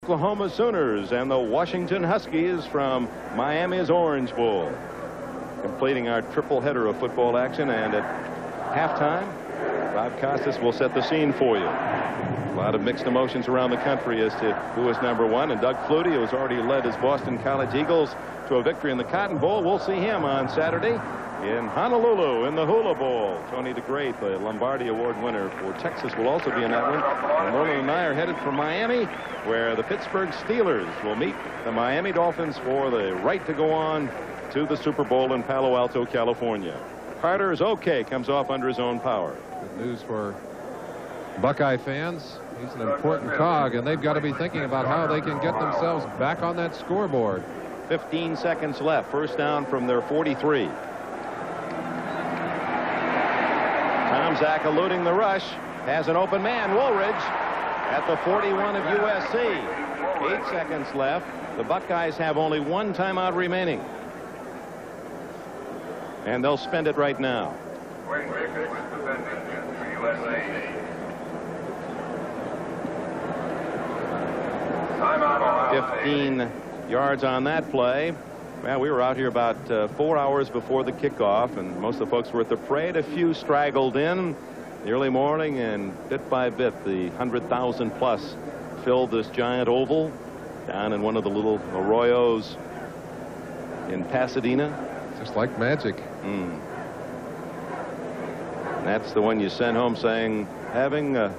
Oklahoma Sooners and the Washington Huskies from Miami's Orange Bowl. Completing our triple header of football action, and at halftime, Bob Costas will set the scene for you. A lot of mixed emotions around the country as to who is #1, and Doug Flutie, who has already led his Boston College Eagles to a victory in the Cotton Bowl. We'll see him on Saturday in Honolulu in the Hula Bowl. Tony DeGreat, the Lombardi Award winner for Texas, will also be in that one. And Merlin and I are headed for Miami, where the Pittsburgh Steelers will meet the Miami Dolphins for the right to go on to the Super Bowl in Palo Alto, California. Carter's okay comes off under his own power. Good news for Buckeye fans. He's an important cog, and they've got to be thinking about how they can get themselves back on that scoreboard. 15 seconds left. First down from their 43. Tomczak eluding the rush. Has an open man. Woolridge at the 41 of USC. 8 seconds left. The Buckeyes have only one timeout remaining. And they'll spend it right now. 15 yards on that play. Well, we were out here about 4 hours before the kickoff, and most of the folks were at the parade. A few straggled in the early morning, and bit by bit, the 100,000 plus filled this giant oval down in one of the little arroyos in Pasadena. Just like magic. That's the one you send home saying, having a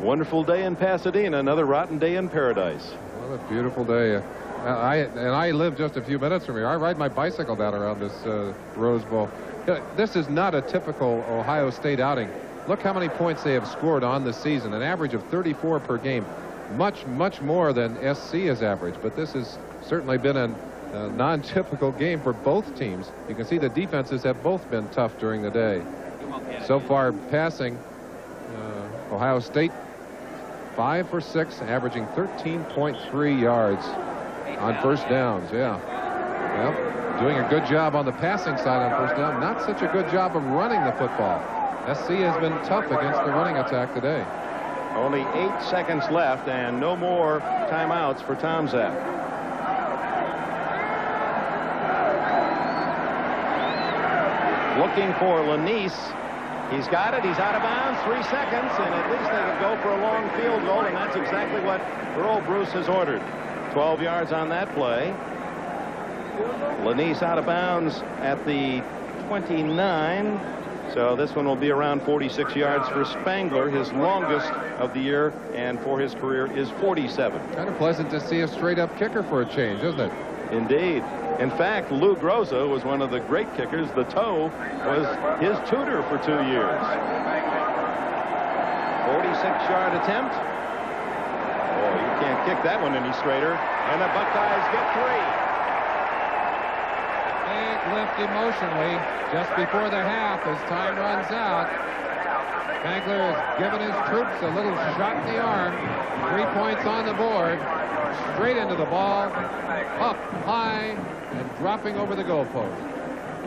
wonderful day in Pasadena, another rotten day in paradise. What a beautiful day. I live just a few minutes from here. I ride my bicycle down around this Rose Bowl. This is not a typical Ohio State outing. Look how many points they have scored on the season, an average of 34 per game. Much more than SC has averaged, but this has certainly been a non-typical game for both teams. You can see the defenses have both been tough during the day. So far passing, Ohio State 5 for 6, averaging 13.3 yards on first downs. Yeah, well, doing a good job on the passing side on first down. Not such a good job of running the football. SC has been tough against the running attack today. Only 8 seconds left and no more timeouts for Tomczak. Looking for Lanise. He's got it. He's out of bounds. 3 seconds, and at least they could go for a long field goal, and that's exactly what Earl Bruce has ordered. 12 yards on that play. Lanise out of bounds at the 29. So this one will be around 46 yards for Spangler. His longest of the year and for his career is 47. Kind of pleasant to see a straight-up kicker for a change, isn't it? Indeed. In fact, Lou Groza was one of the great kickers. The toe was his tutor for 2 years. 46-yard attempt. Oh, you can't kick that one any straighter. And the Buckeyes get 3. Big lift emotionally just before the half as time runs out. Spangler has given his troops a little shot in the arm. 3 points on the board. Straight into the ball. Up high and dropping over the goalpost.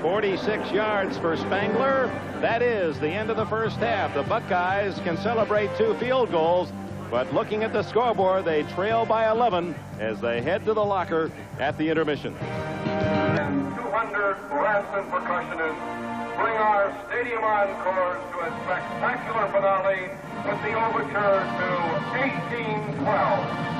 46 yards for Spangler. That is the end of the first half. The Buckeyes can celebrate 2 field goals, but looking at the scoreboard, they trail by 11 as they head to the locker at the intermission. 200 brass and percussionists bring our stadium encores to a spectacular finale with the overture to 1812.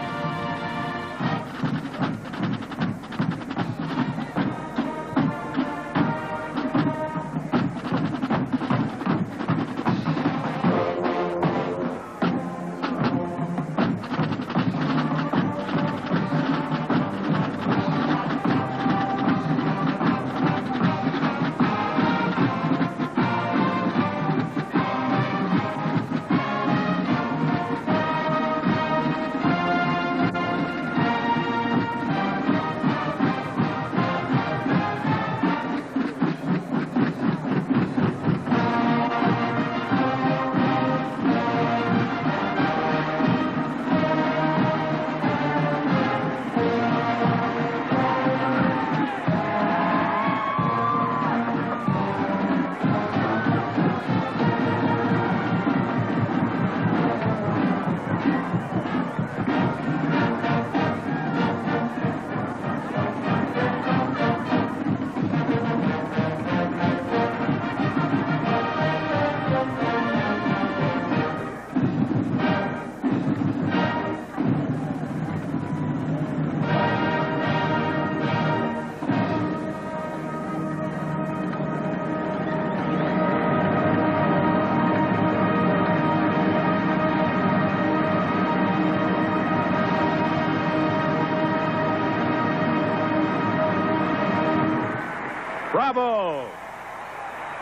Bravo!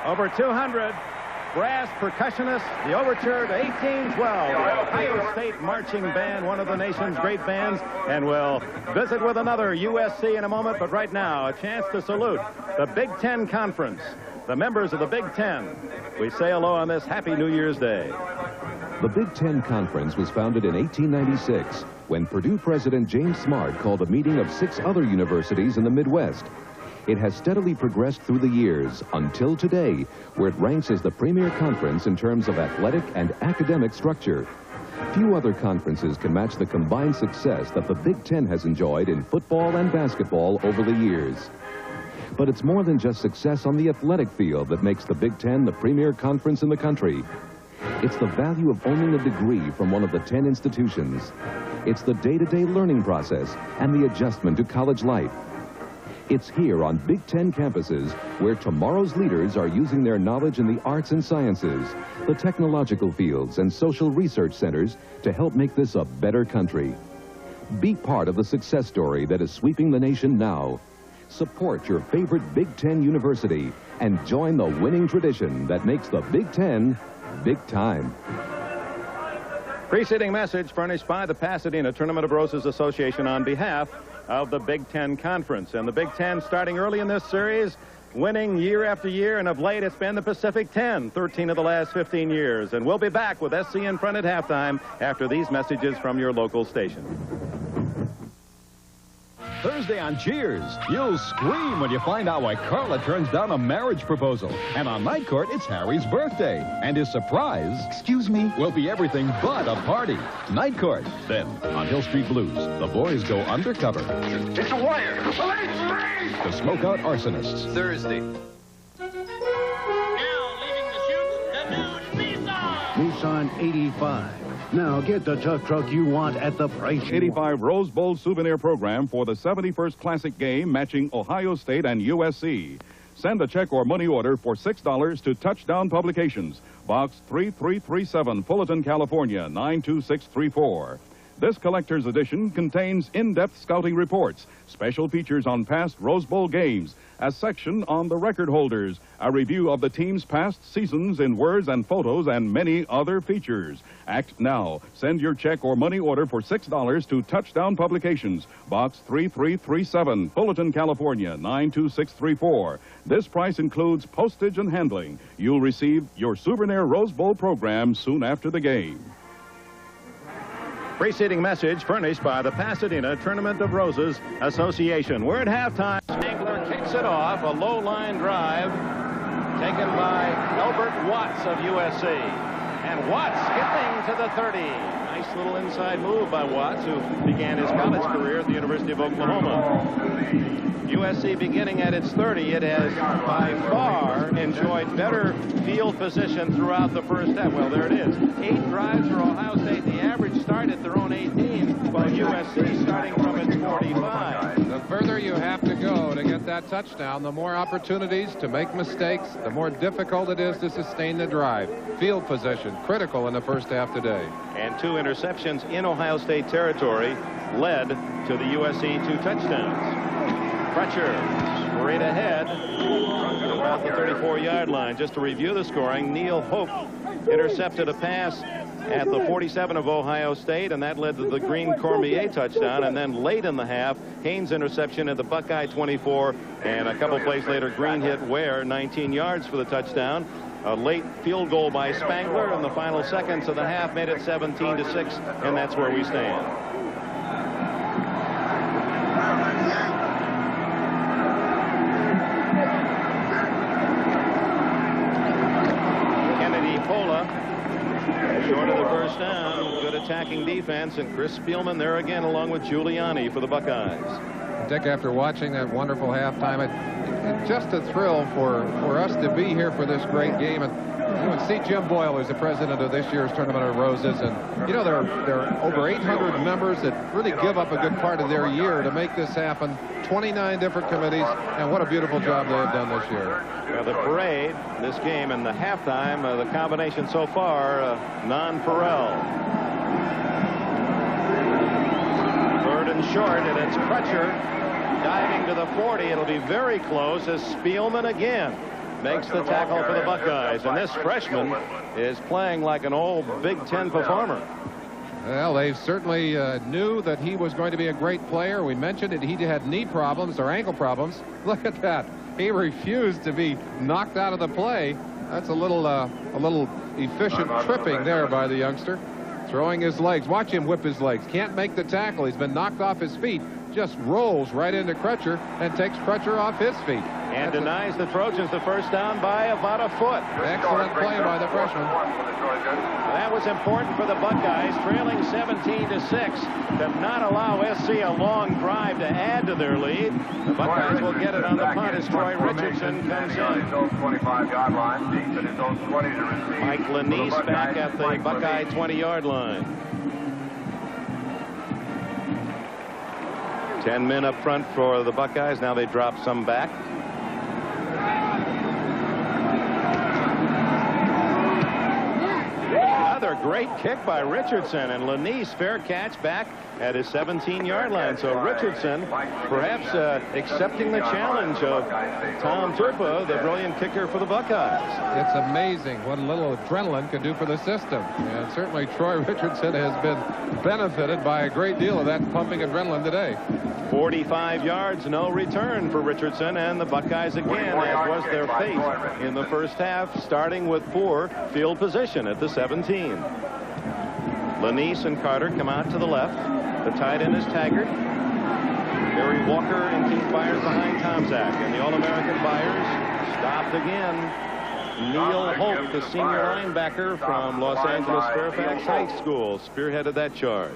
Over 200 brass percussionists, the overture to 1812, the Ohio State Marching Band, one of the nation's great bands, and we'll visit with another USC in a moment, but right now, a chance to salute the Big Ten Conference, the members of the Big Ten. We say hello on this happy New Year's Day. The Big Ten Conference was founded in 1896 when Purdue President James Smart called a meeting of 6 other universities in the Midwest. It has steadily progressed through the years until today, where it ranks as the premier conference in terms of athletic and academic structure. Few other conferences can match the combined success that the Big Ten has enjoyed in football and basketball over the years. But it's more than just success on the athletic field that makes the Big Ten the premier conference in the country. It's the value of owning a degree from one of the 10 institutions. It's the day-to-day learning process and the adjustment to college life. It's here on Big Ten campuses where tomorrow's leaders are using their knowledge in the arts and sciences, the technological fields, and social research centers to help make this a better country. Be part of the success story that is sweeping the nation now. Support your favorite Big Ten university and join the winning tradition that makes the Big Ten big time. Preceding message furnished by the Pasadena Tournament of Roses Association on behalf of the Big Ten Conference. And the Big Ten starting early in this series, winning year after year, and of late it's been the Pacific 10, 13 of the last 15 years. And we'll be back with SC in front at halftime after these messages from your local station. Thursday on Cheers, you'll scream when you find out why Carla turns down a marriage proposal. And on Night Court, it's Harry's birthday. And his surprise, excuse me, will be everything but a party. Night Court. Then, on Hill Street Blues, the boys go undercover. It's a wire. To smoke out arsonists. Thursday. Now leaving the chute, the new Nissan. Nissan 85. Now get the tough truck you want at the price you 85 Rose Bowl souvenir program for the 71st Classic game matching Ohio State and USC. Send a check or money order for $6 to Touchdown Publications, Box 3337, Fullerton, California, 92634. This collector's edition contains in-depth scouting reports, special features on past Rose Bowl games, a section on the record holders, a review of the team's past seasons in words and photos, and many other features. Act now. Send your check or money order for $6 to Touchdown Publications, Box 3337, Fullerton, California, 92634. This price includes postage and handling. You'll receive your souvenir Rose Bowl program soon after the game. Preceding message furnished by the Pasadena Tournament of Roses Association. We're at halftime. Spangler kicks it off, a low line drive taken by Elbert Watts of USC. And Watts skipping to the 30. Nice little inside move by Watts, who began his college career at the University of Oklahoma. USC beginning at its 30, it has by far enjoyed better field position throughout the first half. Well, there it is. 8 drives for Ohio State. The average start at their own 18, while USC starting from its 45. The further you have to go to get that touchdown, the more opportunities to make mistakes, the more difficult it is to sustain the drive. Field position, critical in the first half today. And 2 interceptions in Ohio State territory led to the USC 2 touchdowns. Crutcher straight ahead about the 34-yard line. Just to review the scoring, Neil Hope intercepted a pass at the 47 of Ohio State, and that led to the Green Cormier touchdown. And then late in the half, Haynes interception at the Buckeye 24, and a couple plays later, Green hit Ware 19 yards for the touchdown. A late field goal by Spangler in the final seconds of the half made it 17-6, and that's where we stand. Short of the first down, good attacking defense, and Chris Spielman there again along with Giuliani for the Buckeyes. Dick, after watching that wonderful halftime, it's just a thrill for us to be here for this great game. And you know, see Jim Boyle, who's the president of this year's Tournament of Roses, and you know there are over 800 members that really give up a good part of their year to make this happen. 29 different committees, and what a beautiful job they have done this year. Well, the parade, this game, and the halftime, the combination so far, non-Pharrell. Third and short, and it's Crutcher diving to the 40. It'll be very close as Spielman again makes the tackle for the Buckeyes. And this freshman is playing like an old Big Ten performer. Well, they certainly knew that he was going to be a great player. We mentioned it. He had knee problems or ankle problems. Look at that. He refused to be knocked out of the play. That's a little efficient tripping there by the youngster. Throwing his legs. Watch him whip his legs. Can't make the tackle. He's been knocked off his feet. Just rolls right into Crutcher and takes Crutcher off his feet. And denies the Trojans the first down by about a foot. Excellent play by the freshman. That was important for the Buckeyes, trailing 17-6, to not allow SC a long drive to add to their lead. The Buckeyes will get it on the punt as Troy Richardson comes in. Mike Lanise back at the Buckeye 20-yard line. 10 men up front for the Buckeyes. Now they drop some back. Another great kick by Richardson, and Lanise fair catch back at his 17-yard line. So Richardson perhaps accepting the challenge of Tom Turpa, the brilliant kicker for the Buckeyes. It's amazing what a little adrenaline can do for the system. And certainly Troy Richardson has been benefited by a great deal of that pumping adrenaline today. 45 yards, no return for Richardson, and the Buckeyes again, as was their fate in the first half, starting with poor field position at the 17. Lanise and Carter come out to the left. The tight end is Taggart. Barry Walker and Keith Byers behind Tomczak, and the All-American Byers stopped again. Neil Hope, the senior linebacker from Los Angeles Fairfax High School, spearheaded that charge.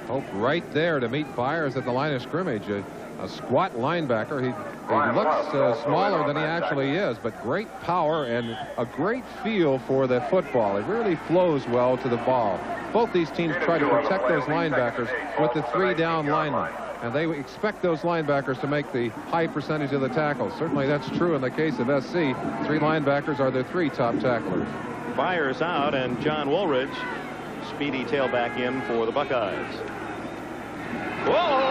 Hope right there to meet Byers at the line of scrimmage. A squat linebacker. He looks smaller than he actually is, but great power and a great feel for the football. It really flows well to the ball. Both these teams try to protect those linebackers with the 3-down linemen, and they expect those linebackers to make the high percentage of the tackles. Certainly that's true in the case of SC. 3 linebackers are their 3 top tacklers. Byers out, and John Woolridge, speedy tailback in for the Buckeyes. Whoa!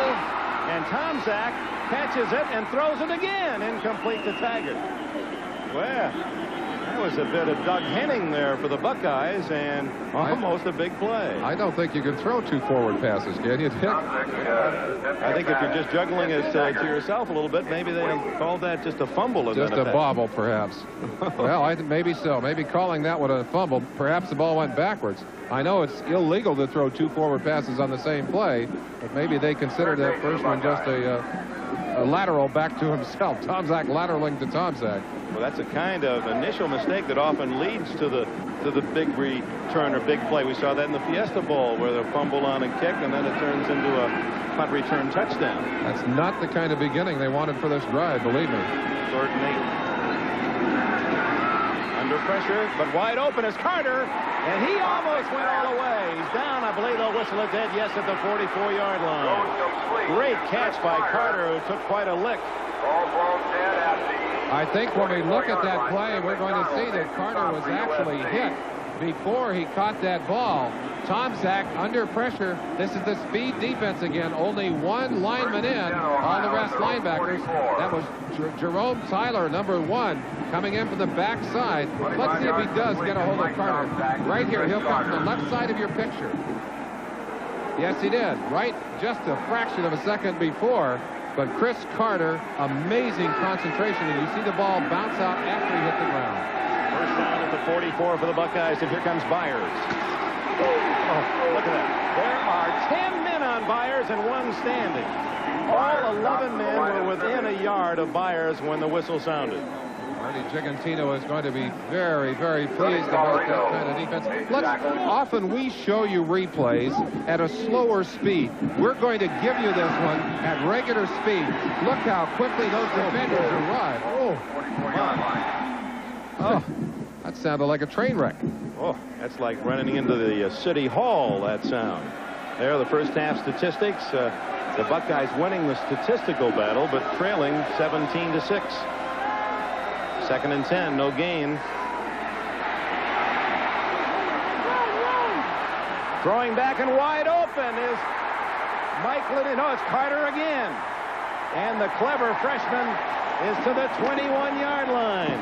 And Tomczak catches it and throws it again. Incomplete to Taggart. Well, that was a bit of Doug Henning there for the Buckeyes, and almost a big play. I don't think you can throw 2 forward passes, can you, Dick? I think if you're just juggling it to yourself a little bit, maybe they call that just a fumble. Just a bobble, perhaps. Well, maybe so. Maybe calling that one a fumble. Perhaps the ball went backwards. I know it's illegal to throw 2 forward passes on the same play, but maybe they considered that first one just a lateral back to himself. Tomczak lateraling to Tomczak. Well, that's a kind of initial mistake that often leads to the big return or big play. We saw that in the Fiesta Bowl where they fumble on a kick and then it turns into a punt return touchdown. That's not the kind of beginning they wanted for this drive, believe me. Certainly. Under pressure, but wide open is Carter, and he almost went all the way. He's down. I believe they'll whistle a dead yes at the 44-yard line. Great catch by Carter, who took quite a lick. I think when we look at that play, we're going to see that Carter was actually hit before he caught that ball. Tomczak under pressure. This is the speed defense again. Only 1 lineman in. All the rest linebackers. That was Jerome Tyler, number 1, coming in from the backside. Let's see if he does get a hold of Carter. Right here, he'll come from the left side of your picture. Yes, he did. Right, just a fraction of a second before. But Chris Carter, amazing concentration, and you see the ball bounce out after he hit the ground. First down at the 44 for the Buckeyes, and here comes Byers. Oh, look at that. There are 10 men on Byers and 1 standing. All 11 men were within a yard of Byers when the whistle sounded. Marty Gigantino is going to be very, very pleased about that kind of defense. Often we show you replays at a slower speed. We're going to give you this one at regular speed. Look how quickly those defenders arrive. Oh, that sounded like a train wreck. Oh, that's like running into the City Hall, that sound. There are the first half statistics. The Buckeyes winning the statistical battle, but trailing 17-6. 2nd and 10, no gain. Throwing back and wide open is Mike Liddy. No, it's Carter again. And the clever freshman is to the 21-yard line.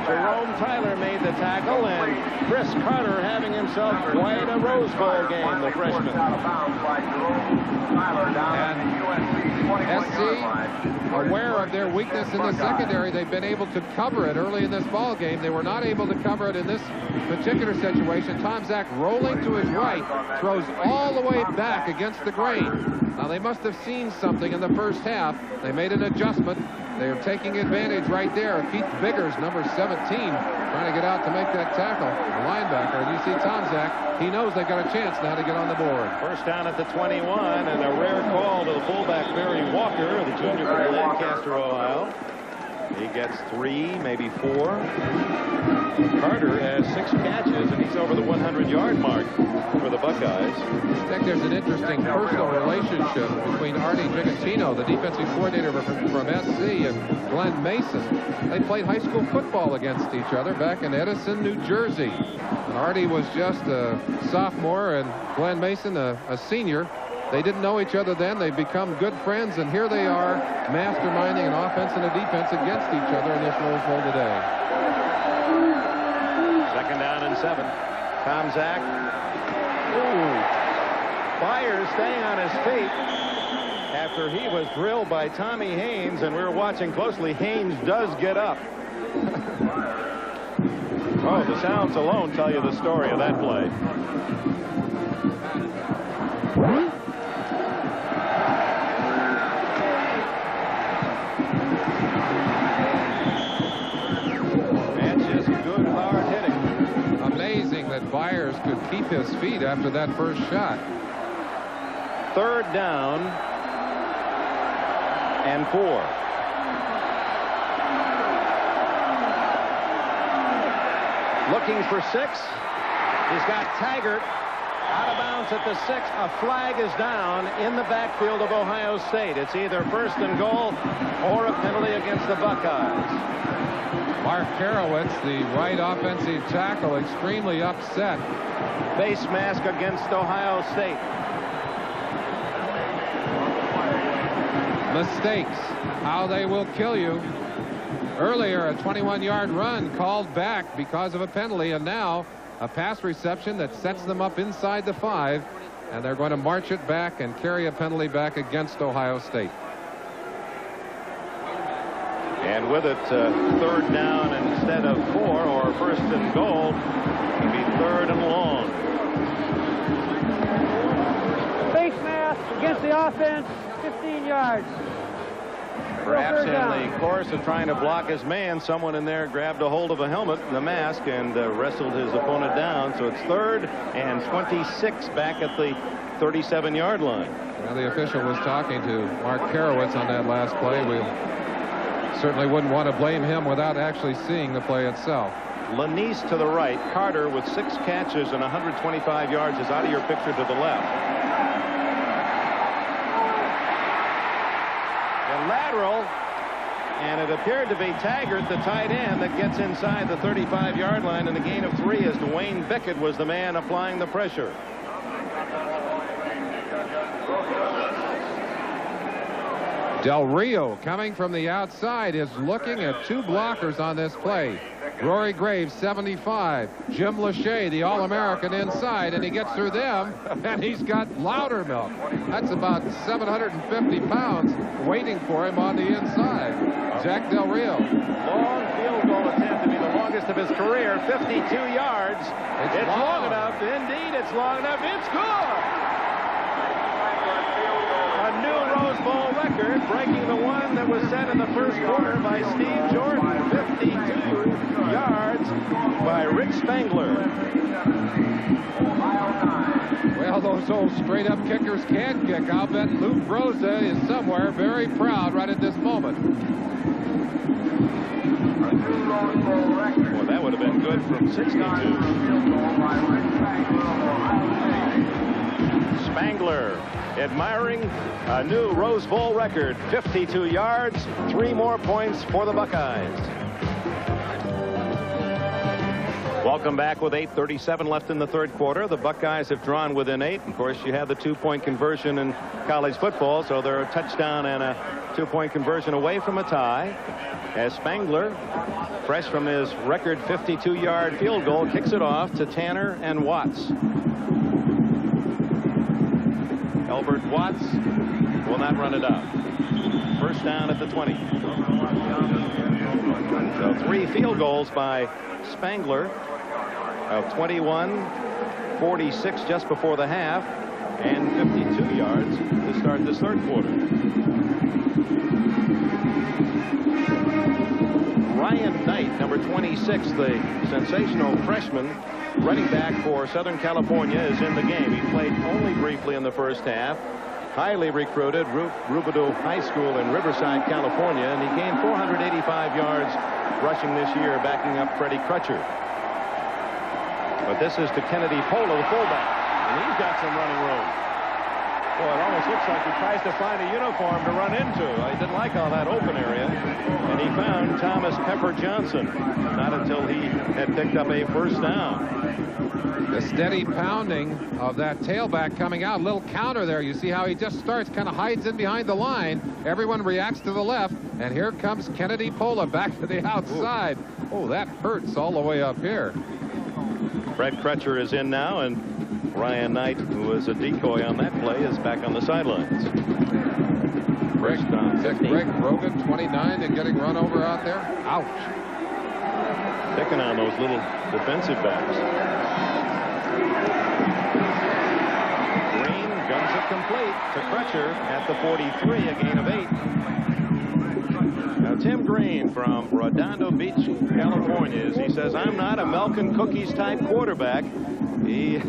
Jerome Tyler made the tackle, and Chris Carter having himself quite a Rose Bowl game, the freshman. And SC, aware of their weakness in the secondary, they've been able to cover it early in this ball game. They were not able to cover it in this particular situation. Tom Zach rolling to his right, throws all the way back against the grain. Now, they must have seen something in the first half. They made an adjustment. They are taking advantage right there. Keith Biggers, number 17, trying to get out to make that tackle. The linebacker. And you see Tom Zach, he knows they've got a chance now to get on the board. First down at the 21, and a rare call to the fullback, Barry Walker, the junior from Lancaster, Ohio. He gets 3, maybe 4. Carter has 6 catches, and he's over the 100-yard mark for the Buckeyes. I think there's an interesting personal relationship between Artie Gigantino, the defensive coordinator from SC, and Glenn Mason. They played high school football against each other back in Edison, New Jersey. And Artie was just a sophomore, and Glenn Mason a senior. They didn't know each other then. They've become good friends, and here they are masterminding an offense and a defense against each other in this Rose Bowl today. Second down and 7. Tom Zach. Ooh. Byers staying on his feet after he was drilled by Tommy Haynes, and we were watching closely. Haynes does get up. Oh, the sounds alone tell you the story of that play. Byers could keep his feet after that first shot. Third down and 4. Looking for 6. He's got Taggart out of bounds at the 6. A flag is down in the backfield of Ohio State. It's either first and goal or a penalty against the Buckeyes. Mark Karowitz, the right offensive tackle, extremely upset. Face mask against Ohio State. Mistakes, how they will kill you. Earlier, a 21-yard run called back because of a penalty, and now a pass reception that sets them up inside the 5, and they're going to march it back and carry a penalty back against Ohio State. And with it, third down instead of 4, or first and goal, it'll be third and long. Face mask against the offense, 15 yards. Perhaps in the course of trying to block his man, someone in there grabbed a hold of a helmet, the mask, and wrestled his opponent down. So it's third and 26 back at the 37-yard line. Now the official was talking to Mark Karowitz on that last play. We certainly wouldn't want to blame him without actually seeing the play itself. Lanise to the right. Carter with 6 catches and 125 yards is out of your picture to the left. The lateral, and it appeared to be Taggart, the tight end, that gets inside the 35-yard line, and the gain of 3 as Dwayne Bickett was the man applying the pressure. Del Rio, coming from the outside, is looking at 2 blockers on this play. Rory Graves, 75. Jim Lachey, the All-American, inside, and he gets through them, and he's got Loudermilk. That's about 750 pounds waiting for him on the inside. Jack Del Rio. Long field goal attempt to be the longest of his career, 52 yards. It's long enough. Indeed, it's long enough. It's good. A new Rose Bowl record, breaking the one that was set in the first quarter by Steve Jordan. 52 yards by Rick Spangler. Well, those old straight-up kickers can kick. I'll bet Luke Rosa is somewhere very proud right at this moment. Well, that would have been good from 62. Spangler admiring a new Rose Bowl record, 52 yards, 3 more points for the Buckeyes. Welcome back with 8:37 left in the third quarter. The Buckeyes have drawn within 8. Of course, you have the 2-point conversion in college football, so they're a touchdown and a 2-point conversion away from a tie. As Spangler, fresh from his record 52-yard field goal, kicks it off to Tanner and Watts. Elbert Watts will not run it up. First down at the 20. So 3 field goals by Spangler of 21, 46 just before the half, and 52 yards to start this third quarter. Ryan Knight, number 26, the sensational freshman running back for Southern California, is in the game. He played only briefly in the first half. Highly recruited, Rubidoux High School in Riverside, California, and he gained 485 yards rushing this year, backing up Freddie Crutcher. But this is to Kennedy Pola, the fullback, and he's got some running room. Boy, it almost looks like he tries to find a uniform to run into. He didn't like all that open area, and he found Thomas Pepper Johnson. Not until he had picked up a first down. The steady pounding of that tailback coming out. Little counter there. You see how he just starts, kind of hides in behind the line. Everyone reacts to the left, and here comes Kennedy Pola back to the outside. Oh, that hurts all the way up here. Fred Crutcher is in now, and Ryan Knight, who was a decoy on that play, is back on the sidelines. Greg Rogan, 29, and getting run over out there. Ouch. Picking on those little defensive backs. Green guns it complete to Crutcher at the 43, a gain of 8. Now Tim Green from Redondo Beach, California, he says, I'm not a milk and cookies type quarterback. He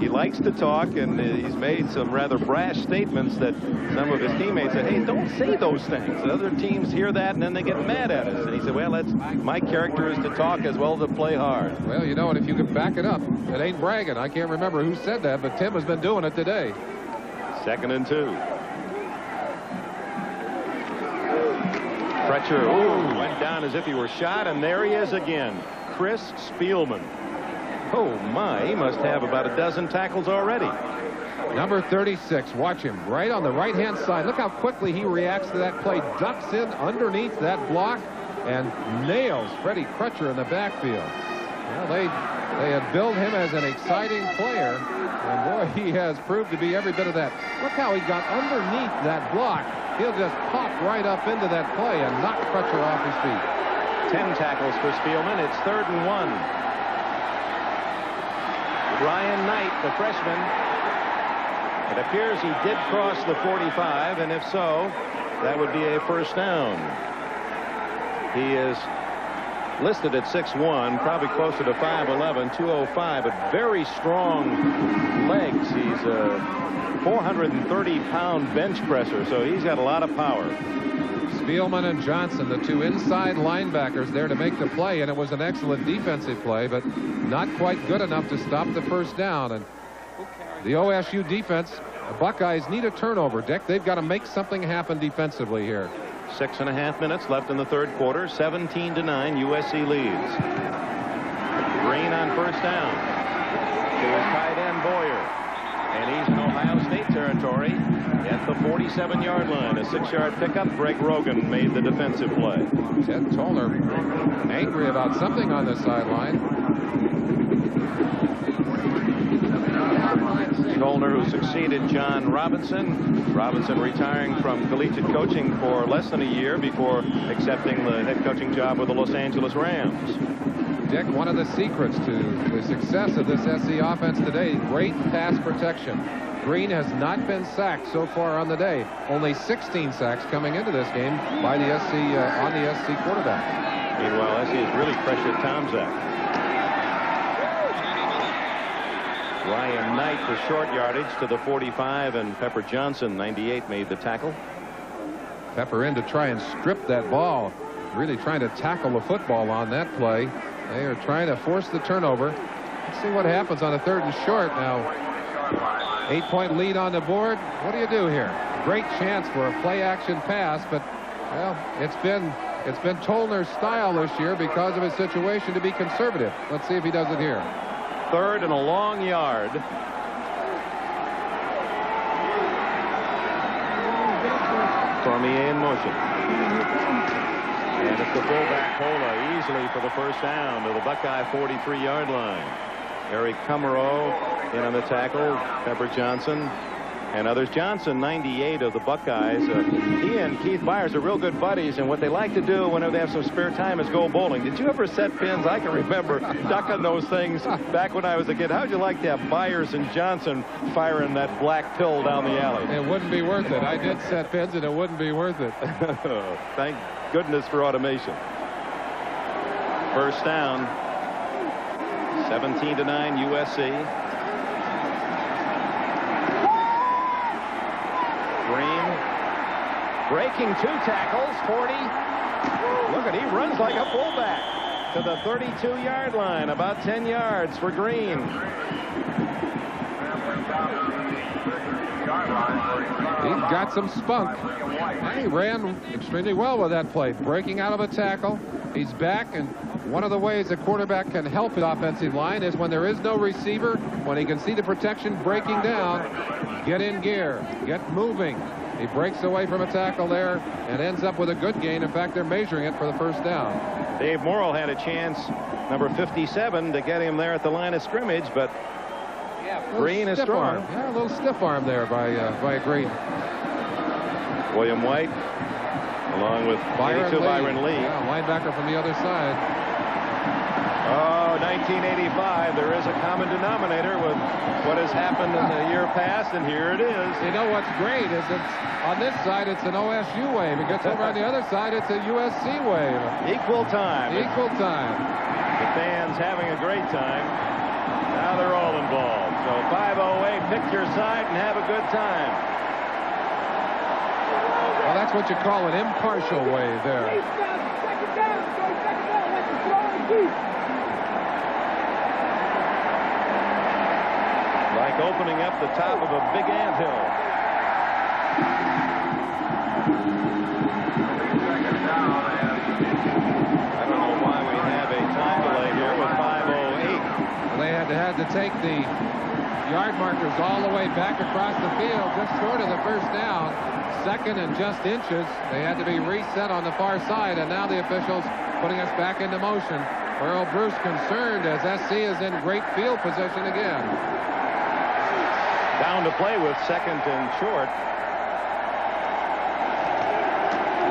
likes to talk, and he's made some rather brash statements that some of his teammates said, hey, don't say those things. Other teams hear that, and then they get mad at us. And he said, well, that's my character is to talk as well as to play hard. Well, you know, and if you can back it up, it ain't bragging. I can't remember who said that, but Tim has been doing it today. 2nd and 2. Crutcher went down as if he were shot, and there he is again. Chris Spielman. Oh, my, he must have about a dozen tackles already. Number 36, watch him right on the right-hand side. Look how quickly he reacts to that play. Ducks in underneath that block and nails Freddie Crutcher in the backfield. Well, they had billed him as an exciting player, and boy, he has proved to be every bit of that. Look how he got underneath that block. He'll just pop right up into that play and knock Crutcher off his feet. 10 tackles for Spielman. It's 3rd and 1. Ryan Knight, the freshman. It appears he did cross the 45, and if so, that would be a first down. He is listed at 6'1", probably closer to 5'11", 205, but very strong legs. He's a 430-pound bench presser, so he's got a lot of power. Spielman and Johnson, the 2 inside linebackers there to make the play, and it was an excellent defensive play, but not quite good enough to stop the first down. And the OSU defense, the Buckeyes need a turnover, Dick. They've got to make something happen defensively here. 6.5 minutes left in the third quarter. 17-9, USC leads. Green on first down to his tight end Boyer, and he's in Ohio State territory at the 47-yard line. A 6-yard pickup. Greg Rogan made the defensive play. Ted Toller angry about something on the sideline. Tollner, who succeeded John Robinson. Robinson retiring from collegiate coaching for less than a year before accepting the head coaching job with the Los Angeles Rams. Dick, one of the secrets to the success of this SC offense today, great pass protection. Green has not been sacked so far on the day. Only 16 sacks coming into this game by the SC on the SC quarterback. Meanwhile, SC has really pressured Tomczak. Ryan Knight for short yardage to the 45, and Pepper Johnson, 98, made the tackle. Pepper in to try and strip that ball. Really trying to tackle the football on that play. They are trying to force the turnover. Let's see what happens on a 3rd and short now. 8-point lead on the board. What do you do here? Great chance for a play action pass, but well, it's been It's been Tolner's style this year because of his situation to be conservative. Let's see if he does it here. 3rd and a long yard. Cormier in motion. And it's the fullback Pola easily for the first down to the Buckeye 43-yard line. Eric Kummerow in on the tackle. Pepper Johnson and others. Johnson, 98 of the Buckeyes. He and Keith Byers are real good buddies, and what they like to do whenever they have some spare time is go bowling. Did you ever set pins? I can remember ducking those things back when I was a kid. How'd you like to have Byers and Johnson firing that black pill down the alley? It wouldn't be worth it. I did set pins, and it wouldn't be worth it. Thank goodness for automation. First down. 17-9 USC. Breaking 2 tackles, 40. Look at, he runs like a fullback to the 32-yard line, about 10 yards for Green. He's got some spunk. And he ran extremely well with that play, breaking out of a tackle. He's back, and one of the ways a quarterback can help his offensive line is when there is no receiver, when he can see the protection breaking down, get in gear, get moving. He breaks away from a tackle there and ends up with a good gain. In fact, they're measuring it for the first down. Dave Morrill had a chance, number 57, to get him there at the line of scrimmage, but Green is strong. Yeah, a little stiff arm there by Green. William White, along with Byron Lee. Yeah, linebacker from the other side. Oh, 1985. There is a common denominator with what has happened in the year past, and here it is. You know what's great is it's on this side it's an OSU wave. It gets over on the other side, it's a USC wave. Equal time. Equal time. The fans having a great time. Now they're all involved. So 508, pick your side and have a good time. Well, that's what you call an impartial wave there. Like opening up the top of a big anthill. I don't know why we have a time delay here with 5:08. They had to take the yard markers all the way back across the field, just short of the first down. 2nd and just inches. They had to be reset on the far side, and now the officials putting us back into motion. Earl Bruce concerned as SC is in great field position again. Down to play with 2nd and short.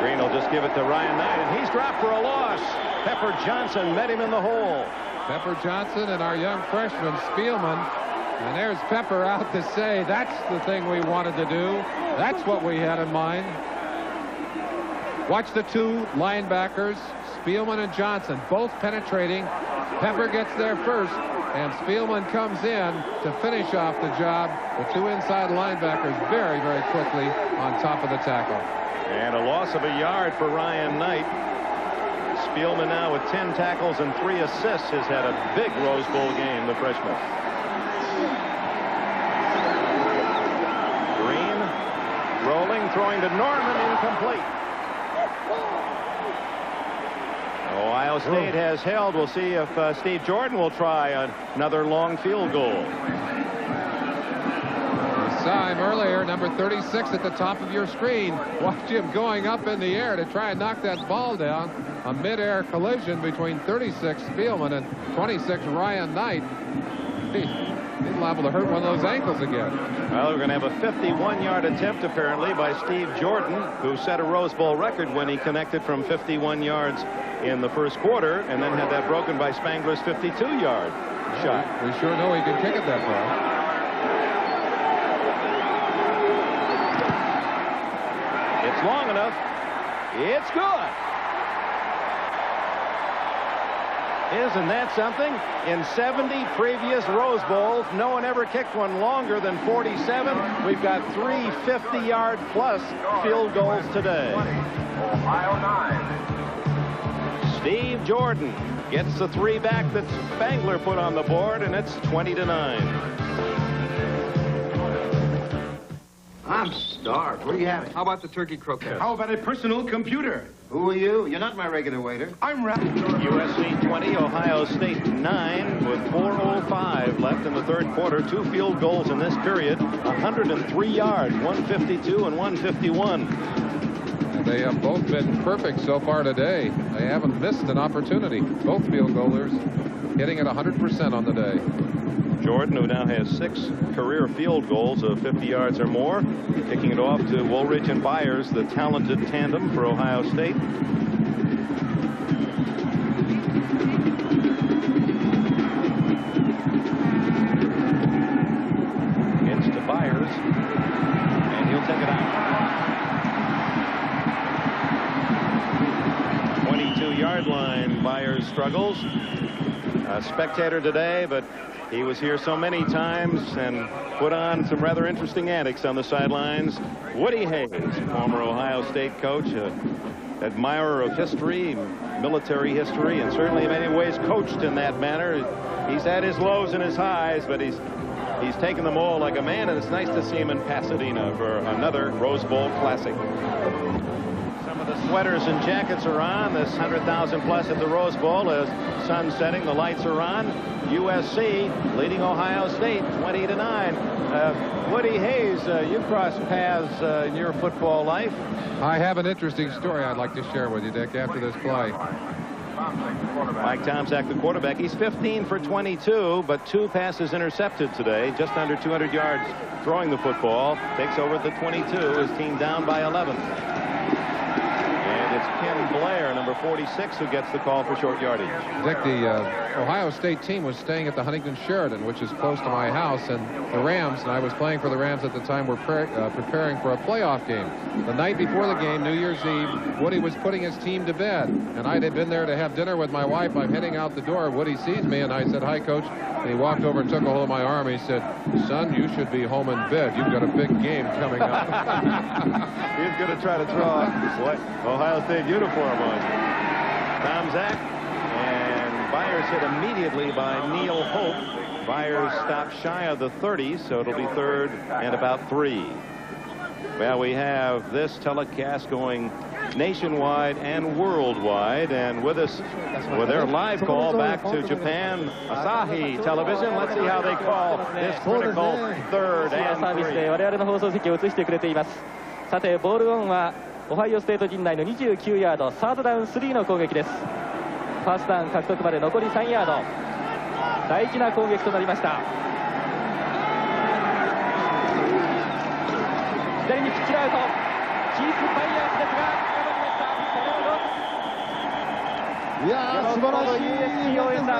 Green will just give it to Ryan Knight, and he's dropped for a loss. Pepper Johnson met him in the hole. Pepper Johnson and our young freshman Spielman. And there's Pepper out to say that's the thing we wanted to do. That's what we had in mind. Watch the 2 linebackers, Spielman and Johnson, both penetrating. Pepper gets there first, and Spielman comes in to finish off the job. The 2 inside linebackers very, very quickly on top of the tackle. And a loss of a yard for Ryan Knight. Spielman now with 10 tackles and 3 assists has had a big Rose Bowl game, the freshman. Green rolling, throwing to Norman, incomplete. Ohio State has held. We'll see if Steve Jordan will try another long field goal. We saw him earlier, number 36 at the top of your screen. Watch him going up in the air to try and knock that ball down. A mid-air collision between 36 Spielman and 26 Ryan Knight. He's liable to hurt one of those ankles again. Well, we're going to have a 51-yard attempt, apparently, by Steve Jordan, who set a Rose Bowl record when he connected from 51 yards in the first quarter, and then had that broken by Spangler's 52-yard shot. We sure know he can kick it that far. It's long enough. It's good. Isn't that something? In 70 previous Rose Bowls, no one ever kicked one longer than 47. We've got 3 50-yard plus field goals today. Ohio 9. Steve Jordan gets the 3 back that Spangler put on the board, and it's 20-9. I'm starved. What are you having? How about the turkey croquettes? How about a personal computer? Who are you? You're not my regular waiter. I'm USC 20, Ohio State 9, with 4:05 left in the third quarter. 2 field goals in this period, 103 yards, 152 and 151. And they have both been perfect so far today. They haven't missed an opportunity. Both field goalers hitting at 100% on the day. Jordan, who now has 6 career field goals of 50 yards or more, kicking it off to Woolridge and Byers, the talented tandem for Ohio State. It's to Byers, and he'll take it out. 22-yard line, Byers struggles. A spectator today, but he was here so many times and put on some rather interesting antics on the sidelines. Woody Hayes, former Ohio State coach, admirer of history, military history, and certainly in many ways coached in that manner. He's had his lows and his highs, but he's taken them all like a man, and it's nice to see him in Pasadena for another Rose Bowl Classic. Some of the sweaters and jackets are on. This 100,000 plus at the Rose Bowl as sun setting. The lights are on. USC leading Ohio State 20-9. Woody Hayes, you've crossed paths in your football life. I have an interesting story I'd like to share with you, Dick, after this play. Mike Tomczak, the quarterback. He's 15 for 22, but 2 passes intercepted today. Just under 200 yards throwing the football. Takes over at the 22. His team down by 11. It's Kim Blair, number 46, who gets the call for short yardage. Dick, the Ohio State team was staying at the Huntington Sheridan, which is close to my house, and the Rams, and I was playing for the Rams at the time, were preparing for a playoff game. The night before the game, New Year's Eve, Woody was putting his team to bed, and I had been there to have dinner with my wife. I'm heading out the door. Woody sees me, and I said, "Hi, Coach." And he walked over and took a hold of my arm. He said, "Son, you should be home in bed. You've got a big game coming up." He's going to try to throw what Ohio State uniform on. Tomczak, and Byers hit immediately by Neil Hope. Byers stopped shy of the 30, so it'll be 3rd and about 3. Well, we have this telecast going nationwide and worldwide, and with us with their live call back to Japan, Asahi Television. Let's see how they call this critical 3rd and 3. 我々の放送席を映してくれています。さて、ボールオンはオハイオステート陣内の29ヤード、サードダウン3の攻撃です。ファーストダウン獲得まで残り3ヤード。大事な攻撃となりました。左にピッチアウト。キープバイヤーズですが、いやー、素晴らしい応援ですね。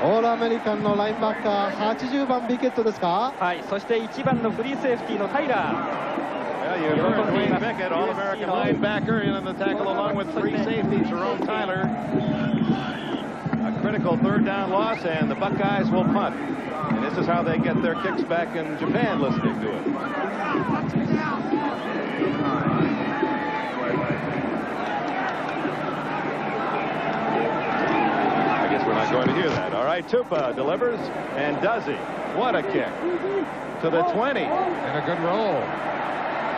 オールアメリカンのラインバッカー、80番ビケットですか。はい、そして1番のフリーセーフティーのタイラー。You've heard Dwayne Bickett, All-American linebacker, in the tackle along with 3 safeties. Jerome Tyler. A critical 3rd down loss, and the Buckeyes will punt. And this is how they get their kicks back in Japan, listening to it. I guess we're not going to hear that. All right, Tupa delivers, and does he? What a kick. To the 20. And a good roll.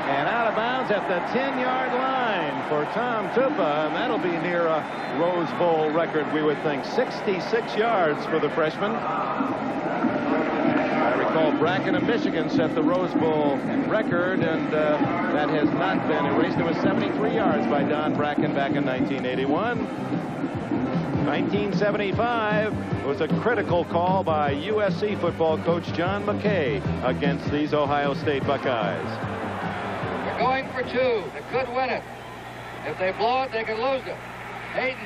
And out of bounds at the 10-yard line for Tom Tupa, and that'll be near a Rose Bowl record, we would think. 66 yards for the freshman. I recall Bracken of Michigan set the Rose Bowl record, and that has not been erased. It was 73 yards by Don Bracken back in 1981. 1975 was a critical call by USC football coach John McKay against these Ohio State Buckeyes. Going for 2. They could win it. If they blow it, they could lose it. Hayden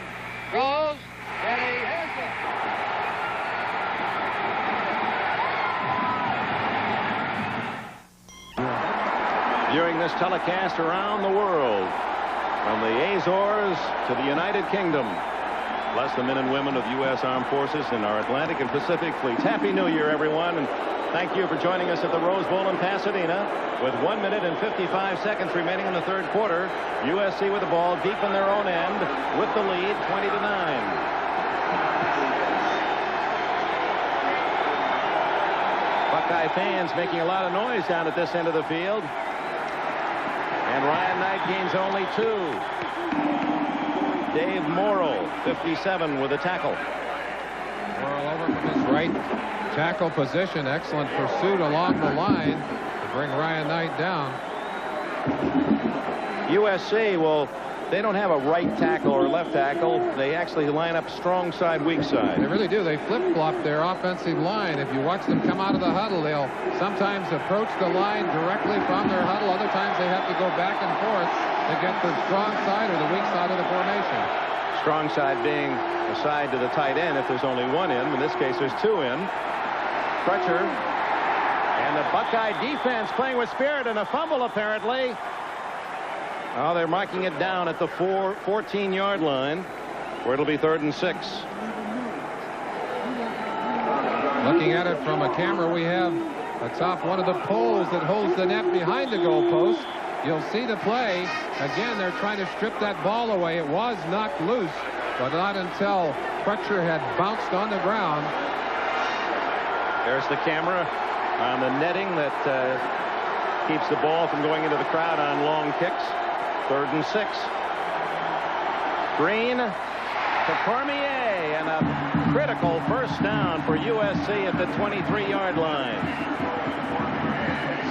throws, and he has it. Viewing this telecast around the world, from the Azores to the United Kingdom, bless the men and women of the U.S. Armed Forces and our Atlantic and Pacific fleets. Happy New Year, everyone, and thank you for joining us at the Rose Bowl in Pasadena. With 1 minute and 55 seconds remaining in the third quarter, USC with the ball deep in their own end with the lead, 20-9. Buckeye fans making a lot of noise down at this end of the field. And Ryan Knight gains only 2. Dave Morrill, 57, with a tackle. Morrill over from his right tackle position. Excellent pursuit along the line to bring Ryan Knight down. USC, well, they don't have a right tackle or left tackle. They actually line up strong side, weak side. They really do. They flip-flop their offensive line. If you watch them come out of the huddle, they'll sometimes approach the line directly from their huddle. Other times they have to go back and forth to get the strong side or the weak side of the formation. Strong side being the side to the tight end if there's only one in. In this case, there's 2 in. Crutcher. And the Buckeye defense playing with spirit, and a fumble apparently. Oh, they're marking it down at the 14-yard line, where it'll be 3rd and 6. Looking at it from a camera we have atop one of the poles that holds the net behind the goalpost. You'll see the play. Again, they're trying to strip that ball away. It was knocked loose, but not until Crutcher had bounced on the ground. There's the camera on the netting that keeps the ball from going into the crowd on long kicks. 3rd and 6. Green to Cormier, and a critical first down for USC at the 23-yard line.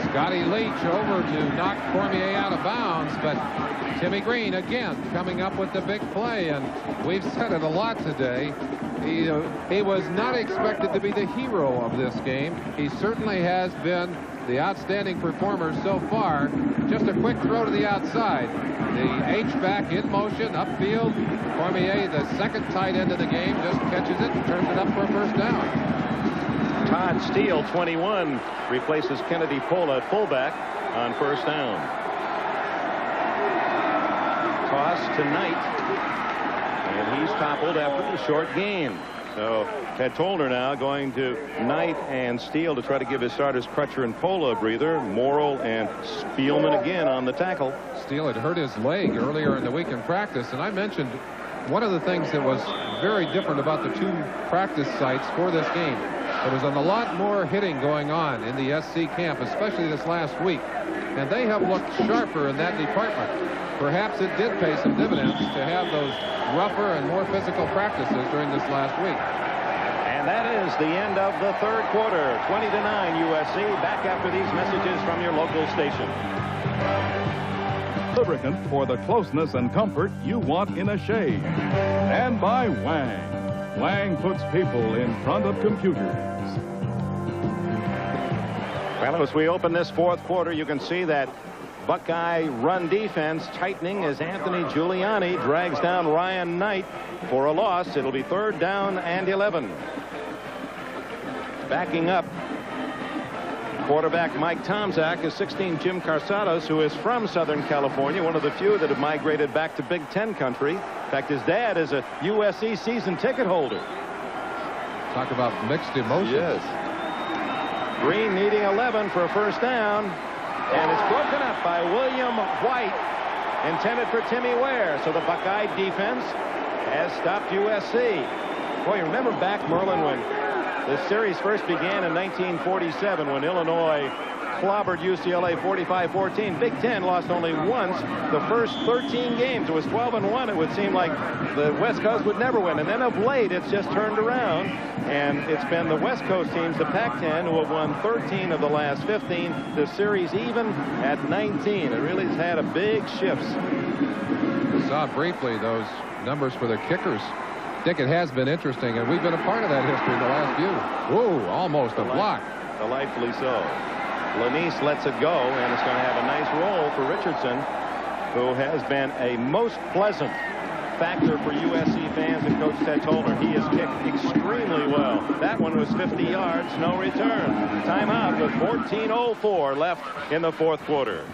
Scotty Leach over to knock Cormier out of bounds, but Timmy Green again coming up with the big play, and we've said it a lot today. He was not expected to be the hero of this game. He certainly has been the outstanding performer so far. Just a quick throw to the outside. The H-back in motion, upfield. Cormier, the second tight end of the game, just catches it and turns it up for a first down. Todd Steele, 21, replaces Kennedy Pola at fullback on first down. Toss to Knight, and he's toppled after the short gain. So Ted Tolner now going to Knight and Steele to try to give his starters Crutcher and Pola a breather. Morrill and Spielman again on the tackle. Steele had hurt his leg earlier in the week in practice, and I mentioned one of the things that was very different about the 2 practice sites for this game. There was a lot more hitting going on in the SC camp, especially this last week, and they have looked sharper in that department. Perhaps it did pay some dividends to have those rougher and more physical practices during this last week. And that is the end of the 3rd quarter. 20-9 USC. Back after these messages from your local station. Lubricant for the closeness and comfort you want in a shave. And by Wang. Wang puts people in front of computers. Well, as we open this 4th quarter, you can see that Buckeye run defense tightening as Anthony Giuliani drags down Ryan Knight for a loss. It'll be 3rd down and 11. Backing up, quarterback Mike Tomczak is 16 Jim Carsados, who is from Southern California, one of the few that have migrated back to Big Ten country. In fact, his dad is a USC season ticket holder. Talk about mixed emotions. Yes. Green needing 11 for a first down. And it's broken up by William White, intended for Timmy Ware. So the Buckeye defense has stopped USC. Boy, you remember back, Merlin, when the series first began in 1947 when Illinois clobbered UCLA 45-14. Big Ten lost only once the first 13 games. It was 12-1. It would seem like the West Coast would never win. And then of late, it's just turned around. And it's been the West Coast teams, the Pac-10, who have won 13 of the last 15. The series even at 19. It really has had a big shift. We saw briefly those numbers for the kickers. Dick, it has been interesting, and we've been a part of that history in the last few. Whoa, almost a block. Delightfully so. Lanise lets it go, and it's going to have a nice roll for Richardson, who has been a most pleasant factor for USC fans and Coach Ted Tolner. He has kicked extremely well. That one was 50 yards, no return. Timeout with 14:04 left in the 4th quarter.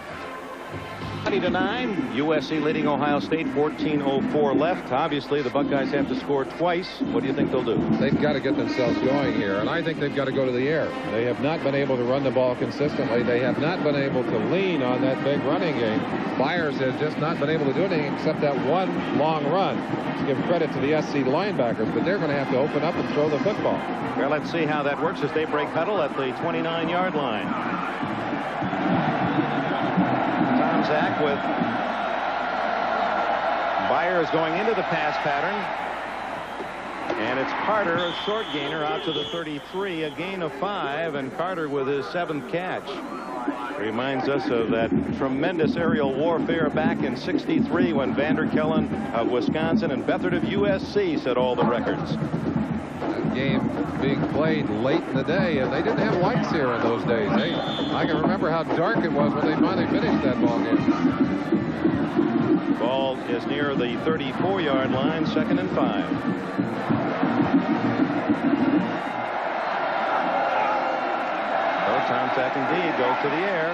20-9, USC leading Ohio State, 14:04 left. Obviously, the Buckeyes have to score twice. What do you think they'll do? They've got to get themselves going here, and I think they've got to go to the air. They have not been able to run the ball consistently. They have not been able to lean on that big running game. Byers has just not been able to do anything except that one long run. To give credit to the SC linebackers, but they're going to have to open up and throw the football. Well, let's see how that works as they break huddle at the 29-yard line. Zach with Byers going into the pass pattern, and it's Carter, a short gainer, out to the 33, a gain of 5, and Carter with his 7th catch. Reminds us of that tremendous aerial warfare back in '63 when Vanderkellen of Wisconsin and Beathard of USC set all the records. Game being played late in the day, and they didn't have lights here in those days. I can remember how dark it was when they finally finished that ball game. Ball is near the 34-yard line, 2nd and 5. Tomczak indeed goes to the air.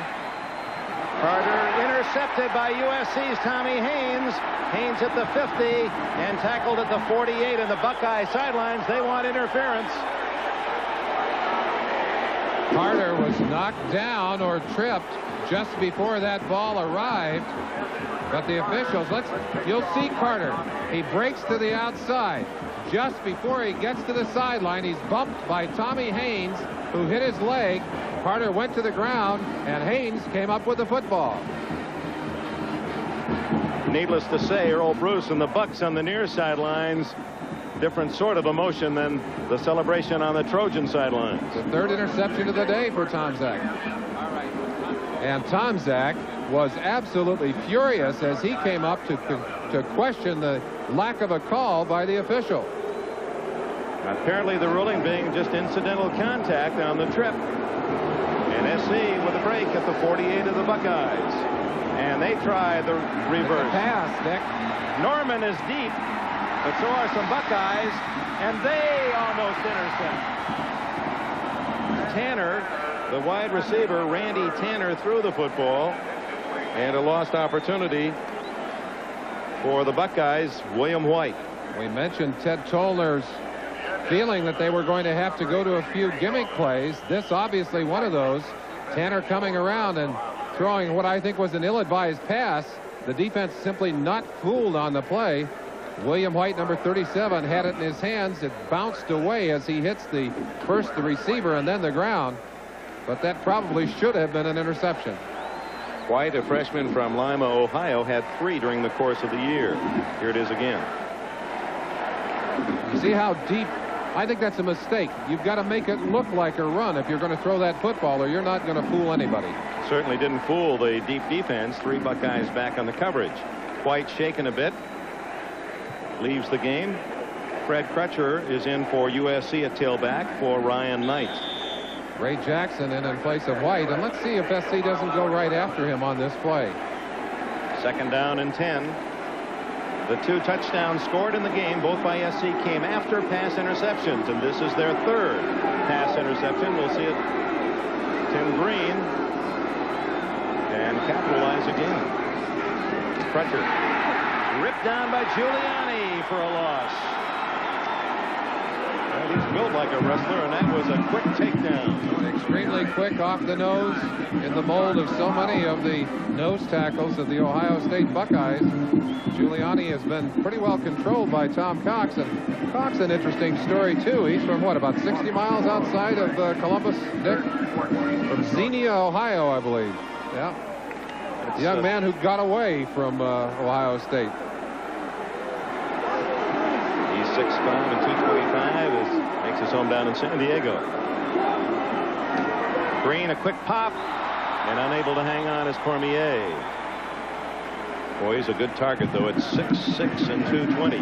Carter intercepted by USC's Tommy Haynes. Haynes at the 50 and tackled at the 48 in the Buckeye sidelines. They want interference. Carter was knocked down or tripped just before that ball arrived. But the officials, you'll see Carter. He breaks to the outside. Just before he gets to the sideline, he's bumped by Tommy Haynes, who hit his leg. Carter went to the ground, and Haynes came up with the football. Needless to say, Earl Bruce and the Bucks on the near sidelines, different sort of emotion than the celebration on the Trojan sidelines. The 3rd interception of the day for Tomczak. And Tomczak was absolutely furious as he came up to question the lack of a call by the official. Apparently the ruling being just incidental contact on the trip. And SC with a break at the 48 of the Buckeyes. And they try the reverse. Pass, Nick. Norman is deep, but so are some Buckeyes, and they almost intercept. Tanner, the wide receiver, Randy Tanner, threw the football, and a lost opportunity for the Buckeyes, William White. We mentioned Ted Tollner's feeling that they were going to have to go to a few gimmick plays. This obviously one of those. Tanner coming around and throwing what I think was an ill-advised pass. The defense simply not fooled on the play. William White, number 37, had it in his hands. It bounced away as he hits first the receiver and then the ground. But that probably should have been an interception. White, a freshman from Lima, Ohio, had 3 during the course of the year. Here it is again. You see how deep? I think that's a mistake. You've got to make it look like a run if you're going to throw that football, or you're not going to fool anybody. Certainly didn't fool the deep defense. 3 Buckeyes back on the coverage. White shaken a bit. Leaves the game. Fred Crutcher is in for USC at tailback for Ryan Knight. Ray Jackson in place of White, and let's see if SC doesn't go right after him on this play. 2nd down and 10. The 2 touchdowns scored in the game, both by SC, came after pass interceptions, and this is their 3rd pass interception. We'll see it. Tim Green, and capitalize again. Crutcher ripped down by Giuliani for a loss. Well, he's built like a wrestler, and that was a quick takedown. Extremely quick, off the nose, in the mold of so many of the nose tackles of the Ohio State Buckeyes. Giuliani has been pretty well controlled by Tom Cox, and Cox, an interesting story too. He's from what, about 60 miles outside of Columbus, Dick? From Xenia, Ohio, I believe. Yeah. The young man who got away from Ohio State. He's 6'5" and 225. Makes his home down in San Diego. Green, a quick pop, and unable to hang on is Cormier. Boy, he's a good target, though, at 6'6" and 220.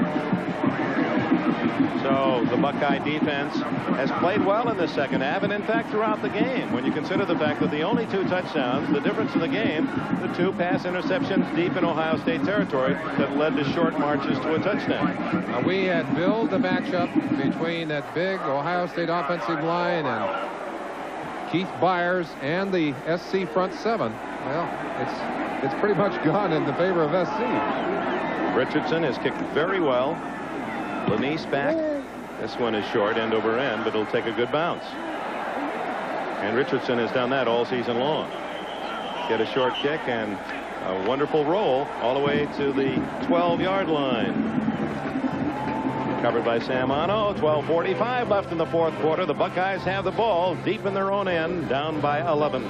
So the Buckeye defense has played well in the second half, and in fact throughout the game. When you consider the fact that the only 2 touchdowns, the difference in the game, the 2 pass interceptions deep in Ohio State territory that led to short marches to a touchdown. We had billed the matchup between that big Ohio State offensive line and Keith Byers and the SC front 7. Well, it's pretty much gone in the favor of SC. Richardson has kicked very well. Lanise back. This one is short, end over end, but it'll take a good bounce. And Richardson has done that all season long. Get a short kick and a wonderful roll all the way to the 12-yard line. Covered by Sam Ano. 12:45 left in the fourth quarter. The Buckeyes have the ball deep in their own end, down by 11.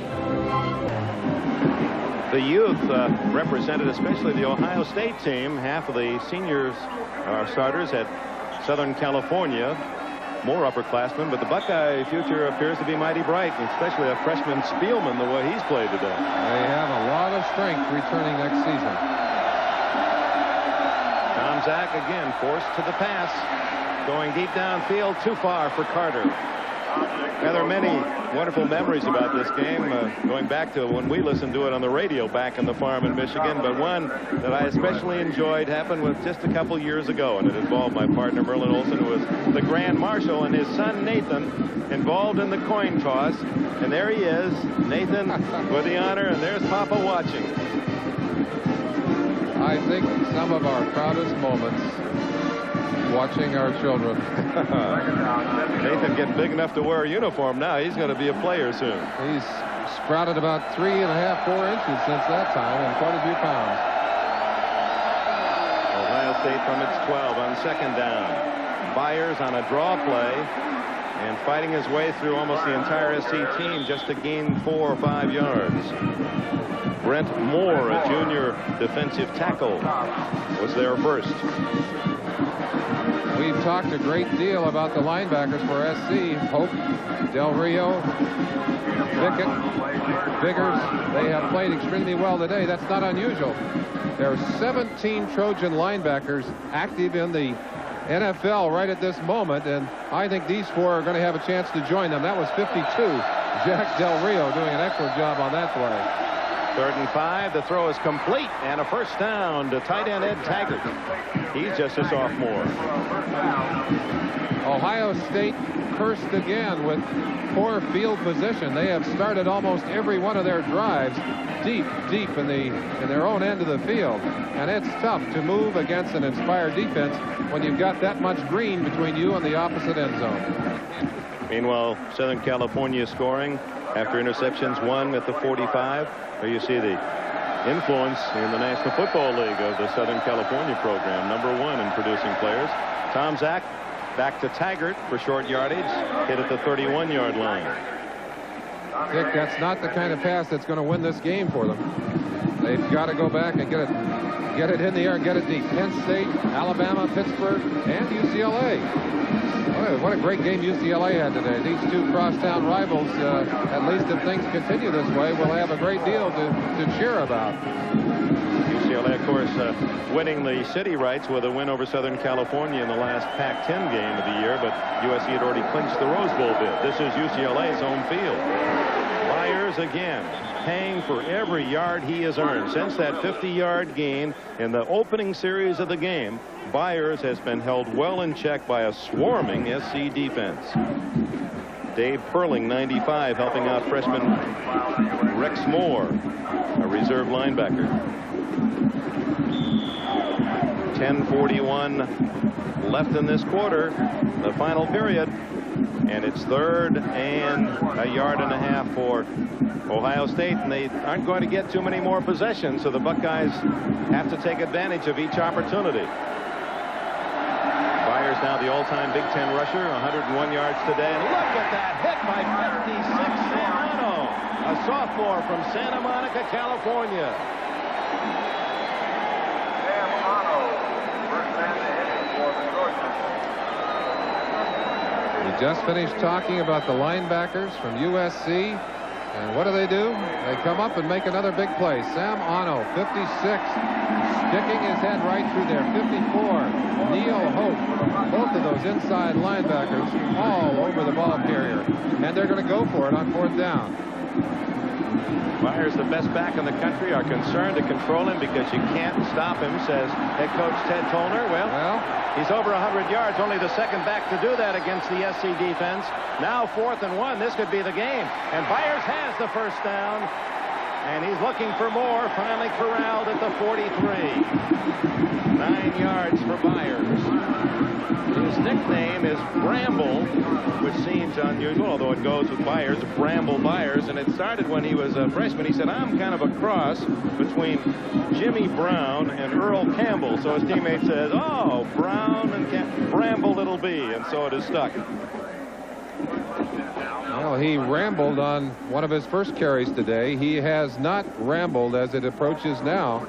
The youth represented, especially the Ohio State team. Half of the seniors are starters at Southern California. More upperclassmen, but the Buckeye future appears to be mighty bright, and especially a freshman Spielman, the way he's played today. They have a lot of strength returning next season. Tom Zach again forced to the pass, going deep downfield, too far for Carter. Now, there are many wonderful memories about this game, going back to when we listened to it on the radio back in the farm in Michigan, but one that I especially enjoyed happened just a couple years ago, and it involved my partner Merlin Olsen, who was the Grand Marshal, and his son Nathan involved in the coin toss. And there he is, Nathan with the honor, and there's Papa watching. I think some of our proudest moments watching our children. Nathan getting big enough to wear a uniform now. He's going to be a player soon. He's sprouted about 3.5, 4 inches since that time, and quite a few pounds. Ohio State from its 12 on second down. Byers on a draw play and fighting his way through almost the entire SC team just to gain 4 or 5 yards. Brent Moore, a junior defensive tackle, was there first. We've talked a great deal about the linebackers for SC. Hope, Del Rio, Bickett, Biggers. They have played extremely well today. That's not unusual. There are 17 Trojan linebackers active in the NFL right at this moment, and I think these 4 are going to have a chance to join them. That was 52. Jack Del Rio doing an excellent job on that play. 3rd and 5. The throw is complete, and a first down to tight end Ed Taggart. He's just a sophomore. Ohio State cursed again with poor field position. They have started almost every one of their drives deep in their own end of the field, and it's tough to move against an inspired defense when you've got that much green between you and the opposite end zone. Meanwhile, Southern California scoring after interceptions, 1 at the 45. There you see the influence in the National Football League of the Southern California program, #1 in producing players. Tom Zach back to Taggart for short yardage, hit at the 31-yard line. Dick, that's not the kind of pass that's going to win this game for them. They've got to go back and get it in the air and get it deep. Penn State, Alabama, Pittsburgh, and UCLA. What a great game UCLA had today. These 2 crosstown rivals, at least if things continue this way, will have a great deal to cheer about. UCLA, of course, winning the city rights with a win over Southern California in the last Pac-10 game of the year, but USC had already clinched the Rose Bowl bid. This is UCLA's home field. Byers again, paying for every yard he has earned. Since that 50-yard gain in the opening series of the game, Byers has been held well in check by a swarming SC defense. Dave Perling, 95, helping out freshman Rex Moore, a reserve linebacker. 10:41 left in this quarter, the final period, and it's 3rd and a yard and a half for Ohio State, and they aren't going to get too many more possessions, so the Buckeyes have to take advantage of each opportunity. Byers now the all-time Big Ten rusher, 101 yards today, and look at that hit by 56 Samano, a sophomore from Santa Monica, California. We just finished talking about the linebackers from USC, and what do? They come up and make another big play. Sam Ano, 56, sticking his head right through there. 54, Neil Hope, both of those inside linebackers all over the ball carrier, and they're going to go for it on 4th down. Byers, the best back in the country, are concerned to control him because you can't stop him, says head coach Ted Toner. Well, he's over 100 yards, only the second back to do that against the SC defense. Now 4th and 1. This could be the game. And Byers has the first down. And he's looking for more. Finally corralled at the 43. 9 yards for Byers. His nickname is Bramble, which seems unusual, although it goes with Byers, Bramble Byers. And it started when he was a freshman. He said, I'm kind of a cross between Jimmy Brown and Earl Campbell. So his teammate says, oh, Brown and Bramble it'll be. And so it is stuck. Well, he rambled on one of his first carries today. He has not rambled as it approaches now.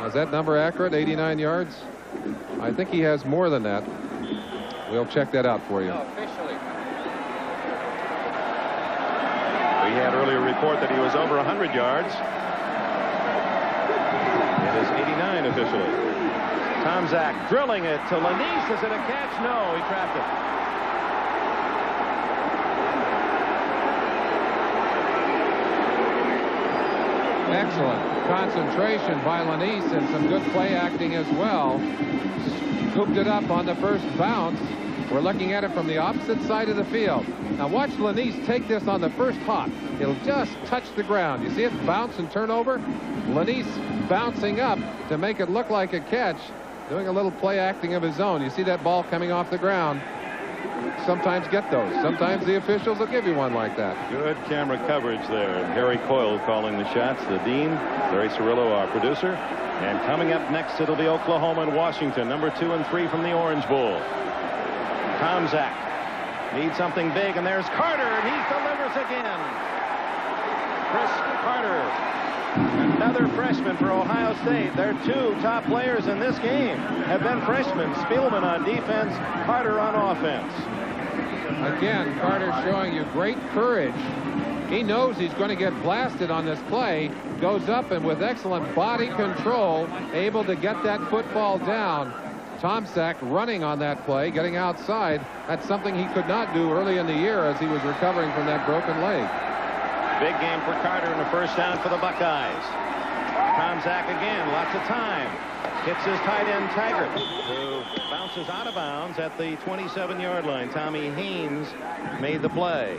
Is that number accurate, 89 yards? I think he has more than that. We'll check that out for you. Officially. We had earlier report that he was over 100 yards. It is 89 officially. Tomczak drilling it to Lanise. Is it a catch? No, he trapped it. Excellent concentration by Lanise and some good play acting as well. Scooped it up on the first bounce. We're looking at it from the opposite side of the field. Now watch Lanise take this on the first hop. It'll just touch the ground. You see it bounce and turn over? Lanise bouncing up to make it look like a catch, doing a little play acting of his own. You see that ball coming off the ground. Sometimes get those. Sometimes the officials will give you one like that. Good camera coverage there. And Harry Coyle calling the shots. The Dean, Larry Cirillo, our producer. And coming up next, it'll be Oklahoma and Washington, number 2 and 3 from the Orange Bowl. Tomczak needs something big, and there's Carter, and he delivers again. Chris Carter, another freshman for Ohio State. Their 2 top players in this game have been freshmen. Spielman on defense, Carter on offense. Again, Carter showing you great courage. He knows he's going to get blasted on this play. Goes up and with excellent body control, able to get that football down. Tomczak running on that play, getting outside. That's something he could not do early in the year as he was recovering from that broken leg. Big game for Carter and a first down for the Buckeyes. Tomczak again, lots of time. Hits his tight end Taggart, who bounces out of bounds at the 27-yard line. Tommy Haynes made the play.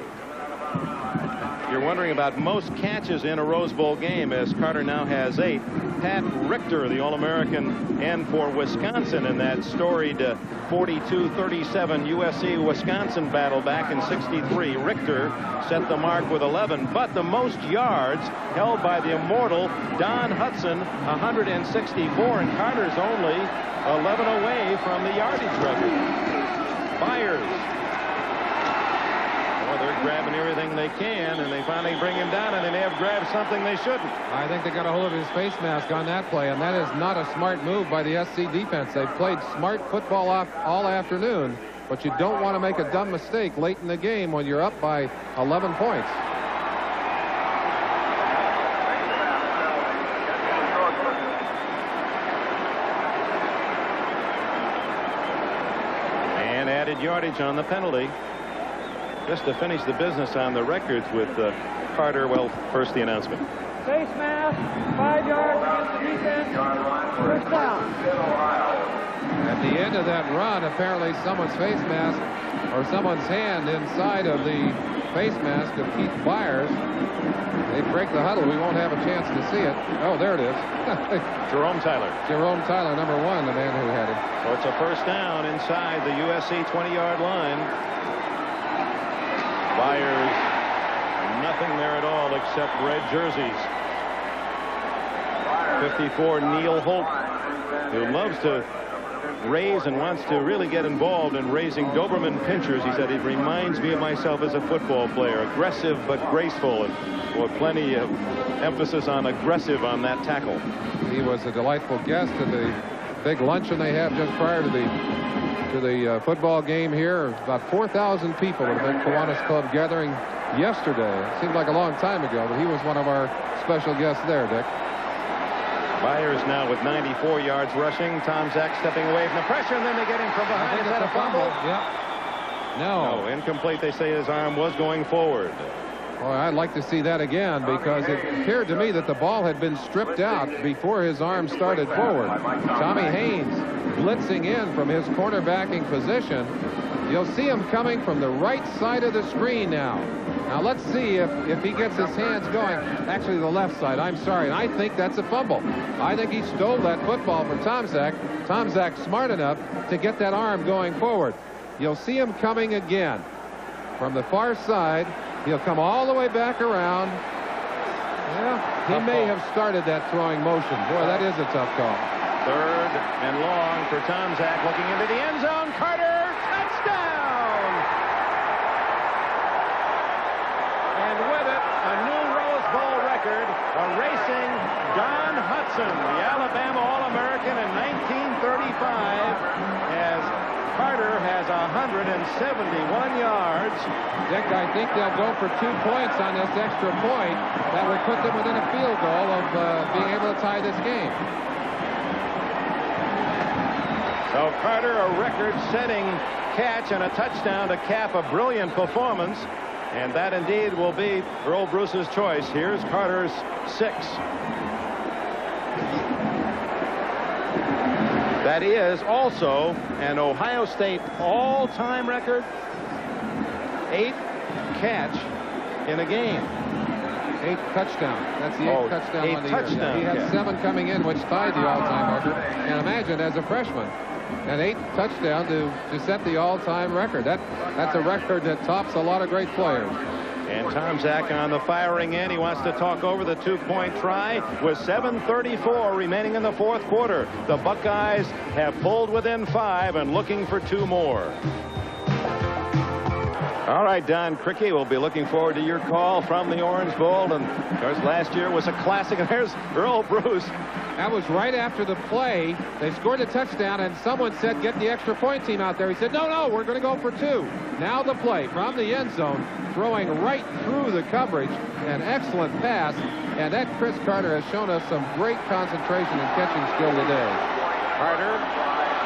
You're wondering about most catches in a Rose Bowl game, as Carter now has 8. Pat Richter, the All-American end for Wisconsin in that storied 42-37 USC-Wisconsin battle back in '63. Richter set the mark with 11, but the most yards held by the immortal Don Hudson, 164, and Carter's only 11 away from the yardage record. Byers. They're grabbing everything they can, and they finally bring him down, and they may have grabbed something they shouldn't. I think they got a hold of his face mask on that play, and that is not a smart move by the SC defense. They've played smart football all afternoon, but you don't want to make a dumb mistake late in the game when you're up by 11 points. And added yardage on the penalty. Just to finish the business on the records with Carter. Well, first the announcement. Face mask, 5 yards against the defense. First down. At the end of that run, apparently someone's face mask or someone's hand inside of the face mask of Keith Byers. They break the huddle. We won't have a chance to see it. Oh, there it is. Jerome Tyler. Jerome Tyler, number 1, the man who had it. So it's a first down inside the USC 20-yard line. Byers, nothing there at all except red jerseys. 54, Neil Holt, who loves to raise and wants to really get involved in raising Doberman pinchers. He said, it reminds me of myself as a football player, aggressive but graceful, and with plenty of emphasis on aggressive on that tackle. He was a delightful guest at the big luncheon they have just prior to the football game here. About 4,000 people at the Kiwanis Club gathering yesterday. It seemed like a long time ago, but he was one of our special guests there, Dick. Byers now with 94 yards rushing. Tomczak stepping away from the pressure, and then they get him from behind. Is that a fumble? Yeah. No, incomplete. They say his arm was going forward. Boy, I'd like to see that again, because it appeared to me that the ball had been stripped out before his arm started forward. Tommy Haynes blitzing in from his cornerbacking position. You'll see him coming from the right side of the screen now. Now let's see if he gets his hands going. Actually, the left side. I'm sorry. And I think that's a fumble. I think he stole that football from Tomczak. Tomczak smart enough to get that arm going forward. You'll see him coming again from the far side. He'll come all the way back around. Yeah, he may have started that throwing motion. Boy, that is a tough call. Third and long for Tomczak, looking into the end zone. Carter, touchdown! And with it, a new Rose Bowl record, a racing Don Hudson, the Alabama All-American in 1935, as Carter has 171 yards. Dick, I think they'll go for 2 points on this extra point. That would put them within a field goal of being able to tie this game. So Carter, a record-setting catch and a touchdown to cap a brilliant performance. And that indeed will be Earl Bruce's choice. Here's Carter's 6. That is also an Ohio State all-time record. 8th catch in a game. 8th touchdown. That's the 8th touchdown on the year. Touchdown. He had 7 coming in, which tied the all-time record. And imagine, as a freshman, an 8th touchdown to set the all-time record. That's a record that tops a lot of great players. And Tomczak on the firing end. He wants to talk over the 2-point try with 7:34 remaining in the 4th quarter. The Buckeyes have pulled within 5 and looking for 2 more. All right, Don Criqui, we'll be looking forward to your call from the Orange Bowl. And of course, last year was a classic. And there's Earl Bruce. That was right after the play. They scored a touchdown, and someone said, get the extra point team out there. He said, no, we're going to go for 2. Now the play from the end zone, throwing right through the coverage. An excellent pass. And that Chris Carter has shown us some great concentration and catching skill today. Carter,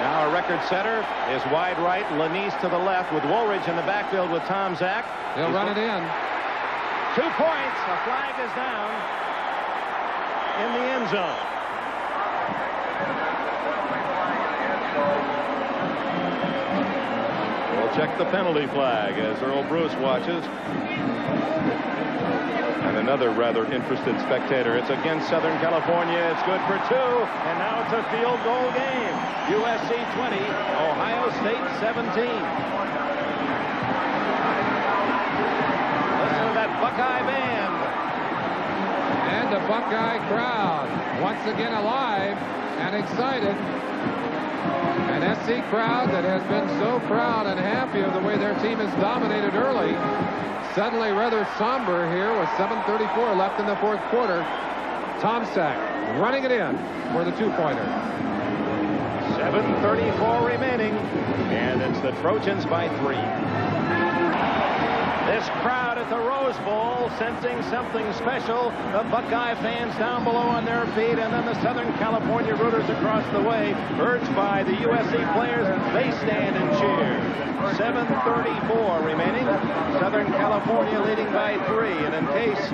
now a record setter, is wide right, Lanise to the left with Woolridge in the backfield with Tomczak. They'll run it in. 2 points. A flag is down in the end zone. We'll check the penalty flag as Earl Bruce watches. And another rather interested spectator. It's against Southern California. It's good for 2. And now it's a field goal game. USC 20, Ohio State 17. Listen to that Buckeye band. And the Buckeye crowd once again alive and excited. An SC crowd that has been so proud and happy of the way their team has dominated early. Suddenly rather somber here with 7:34 left in the 4th quarter. Tomczak running it in for the 2-pointer. 7:34 remaining, and it's the Trojans by 3. This crowd at the Rose Bowl sensing something special. The Buckeye fans down below on their feet, and then the Southern California rooters across the way, urged by the USC players, they stand and cheer. 7:34 remaining. Southern California leading by 3. And in case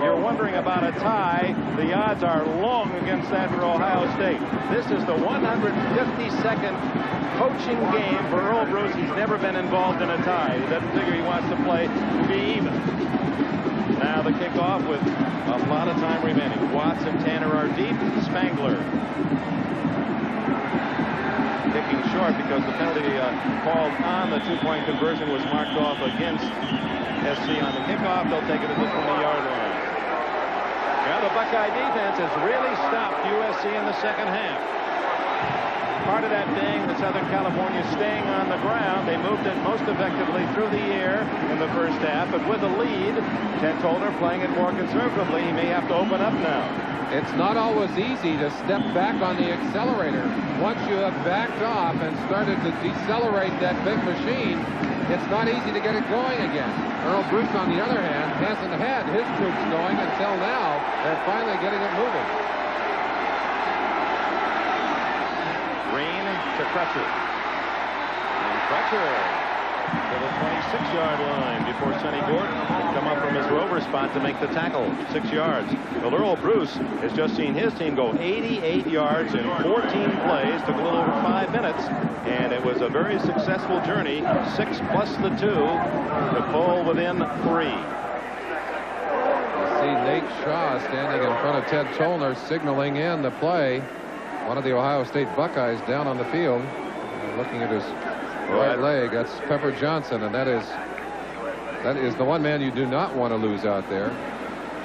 you're wondering about a tie, the odds are long against that for Ohio State. This is the 152nd coaching game for Earl Bruce. He's never been involved in a tie. He doesn't figure he wants to play to be even. Now the kickoff with a lot of time remaining. Watts and Tanner are deep. Spangler kicking short because the penalty called on the 2-point conversion was marked off against SC on the kickoff. They'll take it at the 20-yard line. Now the Buckeye defense has really stopped USC in the second half. Part of that being that Southern California staying on the ground. They moved it most effectively through the air in the first half, but with a lead, Ted Tolner playing it more conservatively. He may have to open up now. It's not always easy to step back on the accelerator. Once you have backed off and started to decelerate that big machine, it's not easy to get it going again. Earl Bruce, on the other hand, hasn't had his troops going until now. They're finally getting it moving. Green to Crutcher. And Crutcher to the 26-yard line before Sonny Gordon can come up from his rover spot to make the tackle. 6 yards. Well, Earl Bruce has just seen his team go 88 yards in 14 plays. Took a little over 5 minutes, and it was a very successful journey. 6 plus the 2 to pull within 3. See Nate Shaw standing in front of Ted Tollner signaling in the play. One of the Ohio State Buckeyes down on the field, looking at his right leg. That's Pepper Johnson, and that is the one man you do not want to lose out there.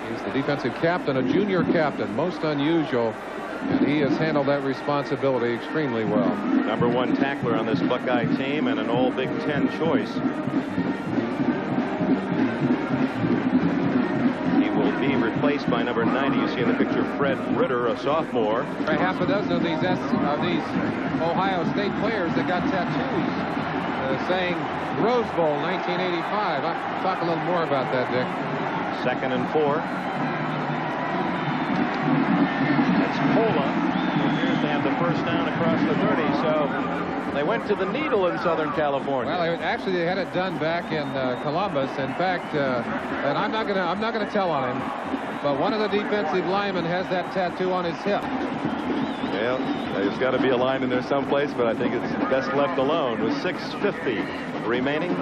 He's the defensive captain, a junior captain, most unusual, and he has handled that responsibility extremely well. Number 1 tackler on this Buckeye team and an all Big Ten choice. He will be replaced by number 90. You see in the picture Fred Ritter, a sophomore. Half a dozen of these Ohio State players that got tattoos saying Rose Bowl 1985. I'll talk a little more about that, Dick. 2nd and 4. That's Pola. Appears to have the first down across the 30. So they went to the needle in Southern California. Well, actually, they had it done back in Columbus. In fact, and I'm not gonna tell on him, but one of the defensive linemen has that tattoo on his hip. Well, there's got to be a line in there someplace, but I think it's best left alone with 6:50 remaining.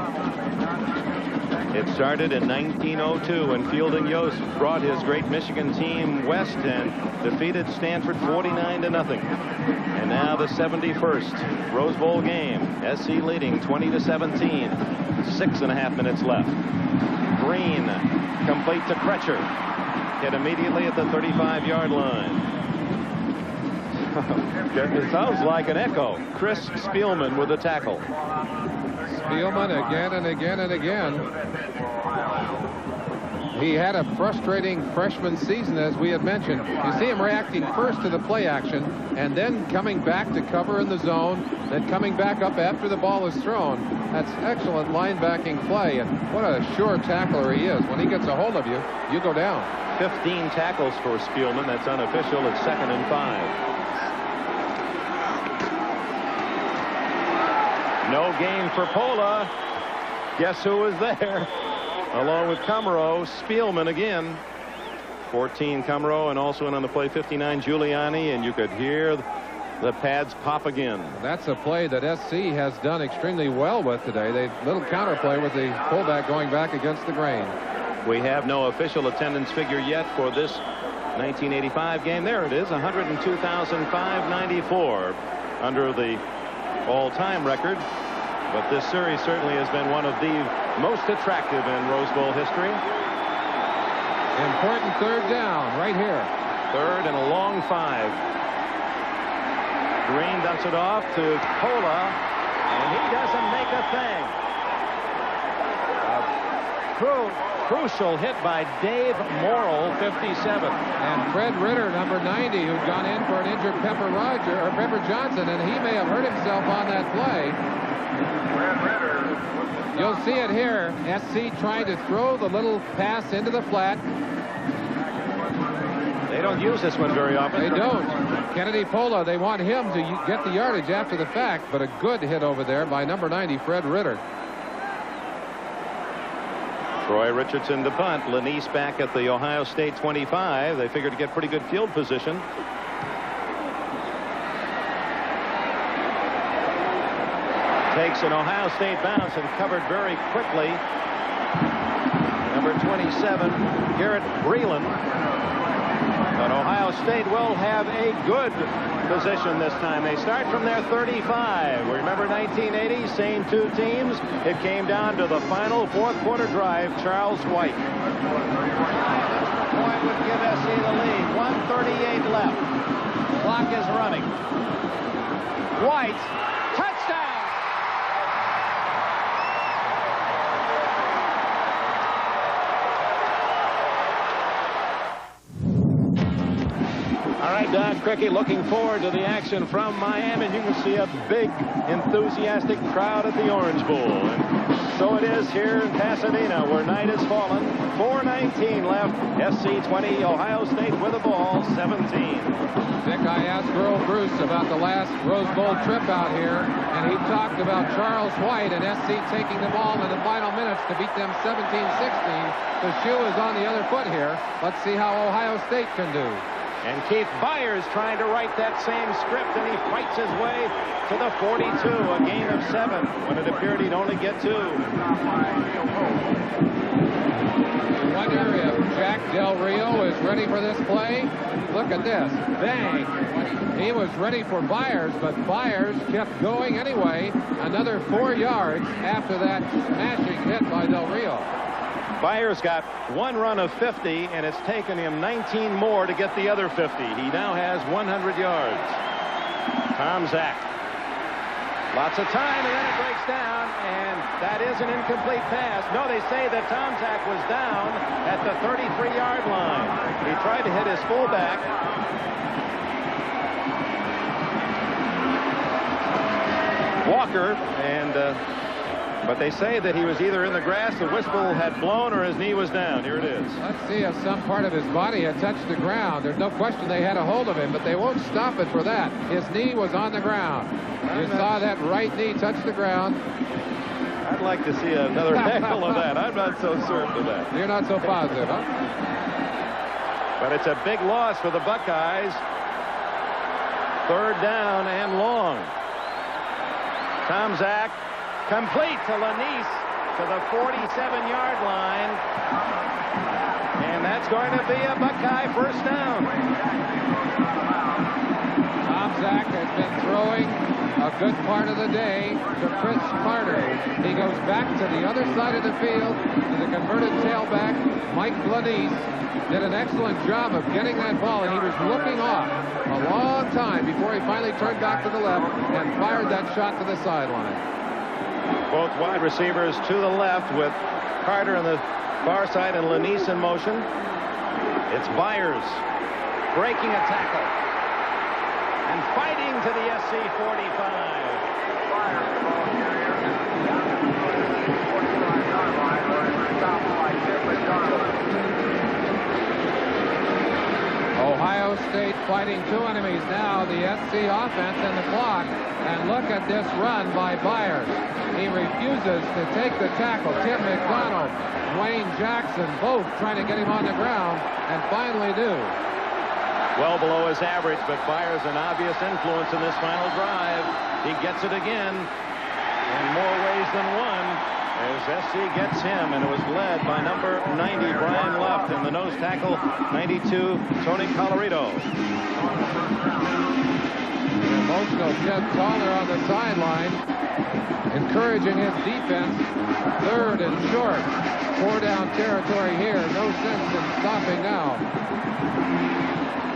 It started in 1902 when Fielding Yost brought his great Michigan team west and defeated Stanford 49-0. And now the 71st Rose Bowl game. SC leading 20-17. 6.5 minutes left. Green complete to Kretcher. Hit immediately at the 35-yard line. It sounds like an echo. Chris Spielman with the tackle. Spielman again and again and again. He had a frustrating freshman season, as we had mentioned. You see him reacting first to the play action and then coming back to cover in the zone, then coming back up after the ball is thrown. That's excellent linebacking play, and what a sure tackler he is. When he gets a hold of you, you go down. 15 tackles for Spielman. That's unofficial. It's 2nd and 5. No gain for Pola. Guess who was there? Along with Comro, Spielman again. 14 Comro, and also in on the play 59 Giuliani, and you could hear the pads pop again. That's a play that SC has done extremely well with today. They little counterplay with the fullback going back against the grain. We have no official attendance figure yet for this 1985 game. There it is, 102,594 under the all-time record. But this series certainly has been one of the most attractive in Rose Bowl history. Important 3rd down right here. 3rd and a long 5. Green dumps it off to Pola, and he doesn't make a thing. Crucial hit by Dave Morrill, 57. And Fred Ritter, number 90, who'd gone in for an injured Pepper Johnson, and he may have hurt himself on that play. You'll see it here. SC trying to throw the little pass into the flat. They don't use this one very often. They don't. Kennedy Pola, they want him to get the yardage after the fact, but a good hit over there by number 90, Fred Ritter. Troy Richardson to punt. Lanise back at the Ohio State 25. They figured to get pretty good field position. Takes an Ohio State bounce and covered very quickly. Number 27, Garrett Breland. But Ohio State will have a good position this time. They start from their 35. Remember 1980, same 2 teams. It came down to the final 4th quarter drive. Charles White. Point would give SC the lead. 1:38 left. Clock is running. White. Touchdown! All right, Doc, Cricky looking forward to the action from Miami. You can see a big, enthusiastic crowd at the Orange Bowl. And so it is here in Pasadena, where night has fallen. 4:19 left. SC 20, Ohio State with the ball, 17. Dick, I asked Earl Bruce about the last Rose Bowl trip out here, and he talked about Charles White and SC taking the ball in the final minutes to beat them 17-16. The shoe is on the other foot here. Let's see how Ohio State can do. And Keith Byers trying to write that same script, and he fights his way to the 42, a gain of 7, when it appeared he'd only get 2. One area, Jack Del Rio is ready for this play. Look at this. Bang. He was ready for Byers, but Byers kept going anyway. Another 4 yards after that smashing hit by Del Rio. Byers got 1 run of 50, and it's taken him 19 more to get the other 50. He now has 100 yards. Tom Zach. Lots of time, and then it breaks down, and that is an incomplete pass. No, they say that Tom Zach was down at the 33-yard line. He tried to hit his fullback. Walker, and but they say that he was either in the grass, the whistle had blown, or his knee was down. Here it is. Let's see if some part of his body had touched the ground. There's no question they had a hold of him, but they won't stop it for that. His knee was on the ground. You saw that right knee touch the ground. I'd like to see another angle of that. I'm not so certain of that. You're not so positive, huh? But it's a big loss for the Buckeyes. 3rd down and long. Tom Zach. Complete to Lanise to the 47-yard line. And that's going to be a Buckeye first down. Tom Zach has been throwing a good part of the day to Chris Carter. He goes back to the other side of the field to the converted tailback. Mike Lanise did an excellent job of getting that ball, and he was looking off a long time before he finally turned back to the left and fired that shot to the sideline. Both wide receivers to the left with Carter on the far side and Lanise in motion. It's Byers breaking a tackle and fighting to the SC 45. Ohio State fighting 2 enemies now, the SC offense and the clock. And look at this run by Byers. He refuses to take the tackle. Tim McDonald, Dwayne Jackson, both trying to get him on the ground, and finally do. Well below his average, but Byers an obvious influence in this final drive. He gets it again in more ways than one as SC gets him, and it was led by number 90, Brian Luft, and the nose tackle, 92, Tony Colorado. Emotional Ted Toller on the sideline, encouraging his defense. 3rd and short. 4-down territory here. No sense in stopping now.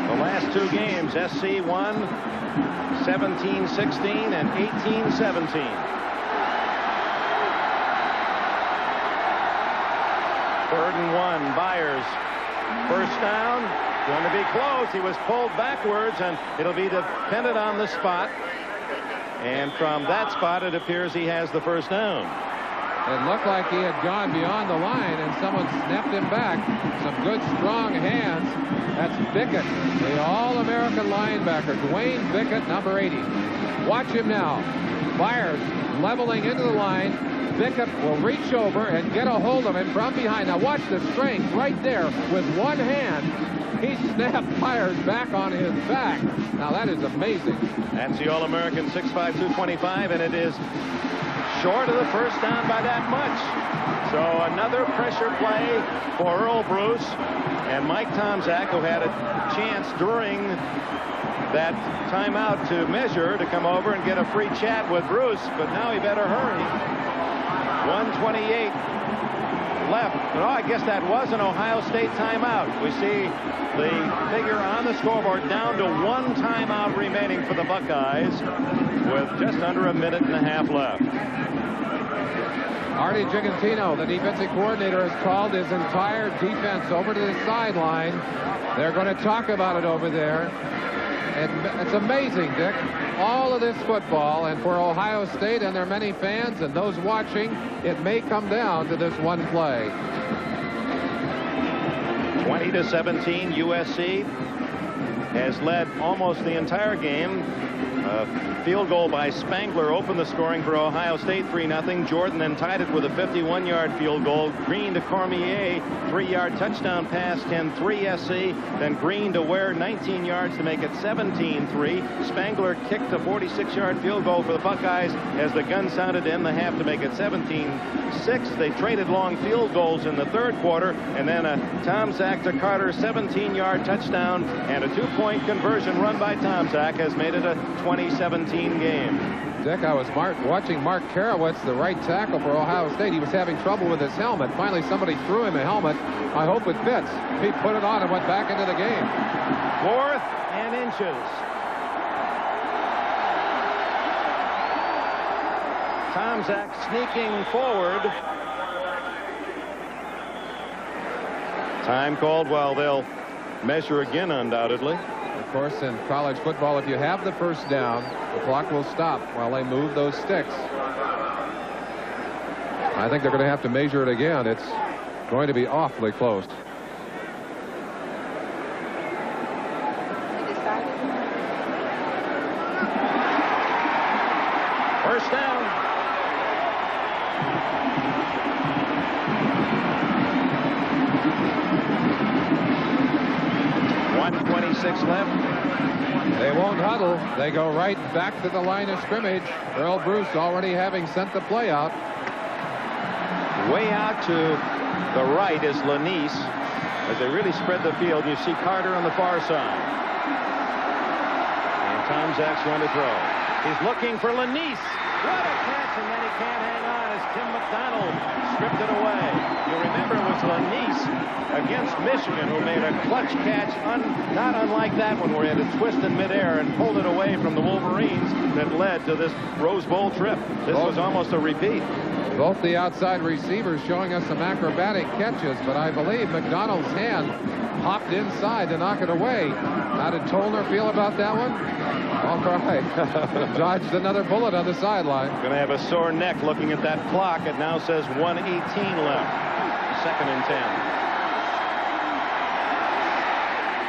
The last 2 games, SC won 17-16 and 18-17. 3rd and 1, Byers. First down, going to be close. He was pulled backwards, and it'll be dependent on the spot. And from that spot, it appears he has the first down. It looked like he had gone beyond the line, and someone snapped him back. Some good, strong hands. That's Bickett, the All-American linebacker. Dwayne Bickett, number 80. Watch him now. Byers leveling into the line. Bickett will reach over and get a hold of him from behind. Now watch the strength right there with one hand. He snapped Byers back on his back. Now that is amazing. That's the All-American 6'5", 225, and it is short of the first down by that much. So another pressure play for Earl Bruce and Mike Tomczak, who had a chance during that timeout to measure, to come over and get a free chat with Bruce, but now he better hurry. 1:28 left. Oh, I guess that was an Ohio State timeout. We see the figure on the scoreboard down to 1 timeout remaining for the Buckeyes with just under a minute and a half left. Artie Gigantino, the defensive coordinator, has called his entire defense over to the sideline. They're going to talk about it over there. It's amazing, Dick. All of this football, and for Ohio State and their many fans and those watching, it may come down to this one play. 20-17, USC has led almost the entire game. Field goal by Spangler opened the scoring for Ohio State, 3-0. Jordan then tied it with a 51-yard field goal. Green to Cormier, 3-yard touchdown pass, 10-3 SC. Then Green to Ware, 19 yards to make it 17-3. Spangler kicked a 46-yard field goal for the Buckeyes as the gun sounded to end the half to make it 17-6. They traded long field goals in the third quarter, and then a Tomczak to Carter 17-yard touchdown and a 2-point conversion run by Tomczak has made it a 2017 game. Dick, I was watching Mark Karowitz, the right tackle for Ohio State. He was having trouble with his helmet. Finally, somebody threw him a helmet. I hope it fits. He put it on and went back into the game. 4th and inches. Tomczak sneaking forward. Time called. Well, they'll measure again, undoubtedly. Of course, in college football, if you have the first down, the clock will stop while they move those sticks. I think they're going to have to measure it again. It's going to be awfully close. First down. .126 left. They won't huddle. They go right back to the line of scrimmage. Earl Bruce already having sent the play out. Way out to the right is Lanise as they really spread the field. You see Carter on the far side. And Tomczak's going to throw. He's looking for Lanise. What a catch, and then he can't hang on as Tim McDonald stripped it away. You remember it was Lanise against Michigan who made a clutch catch, not unlike that one where he had to twist in midair and pulled it away from the Wolverines that led to this Rose Bowl trip. This was almost a repeat. Both the outside receivers showing us some acrobatic catches, but I believe McDonald's hand hopped inside to knock it away. How did Tolner feel about that one? All right. Dodged another bullet on the sideline. Going to have a sore neck looking at that clock. It now says 1:18 left. 2nd and 10.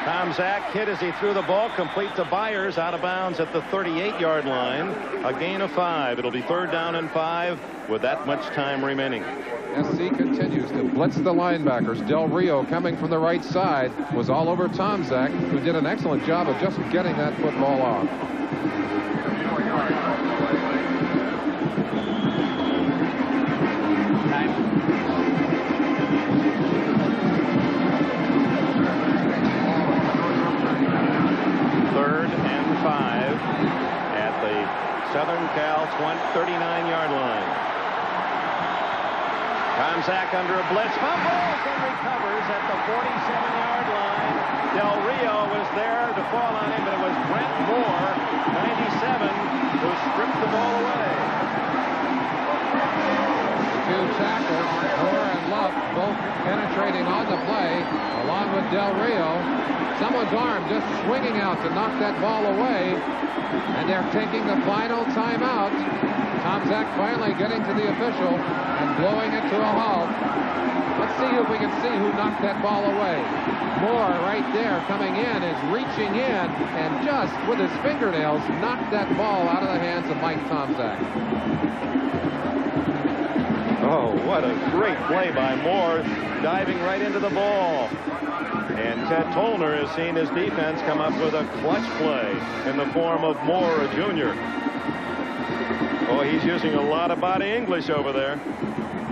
Tomczak hit as he threw the ball, complete to Byers, out of bounds at the 38-yard line. A gain of 5. It'll be 3rd down and 5 with that much time remaining. SC continues to blitz the linebackers. Del Rio, coming from the right side, was all over Tomczak, who did an excellent job of just getting that football off. Southern Cal 39-yard line. Tomczak under a blitz, fumbles and recovers at the 47-yard line. Del Rio was there to fall on him, but it was Brent Moore, 97, who stripped the ball away. The two tackles, Moore and Luff, both penetrating on the play, along with Del Rio. Someone's arm just swinging out to knock that ball away, and they're taking the final timeout. Tomczak finally getting to the official and blowing it to a halt. Let's see if we can see who knocked that ball away. Moore right there coming in is reaching in and just with his fingernails knocked that ball out of the hands of Mike Tomczak. Oh, what a great play by Moore, diving right into the ball. And Ted Tolner has seen his defense come up with a clutch play in the form of Moore, a junior. Oh, he's using a lot of body English over there.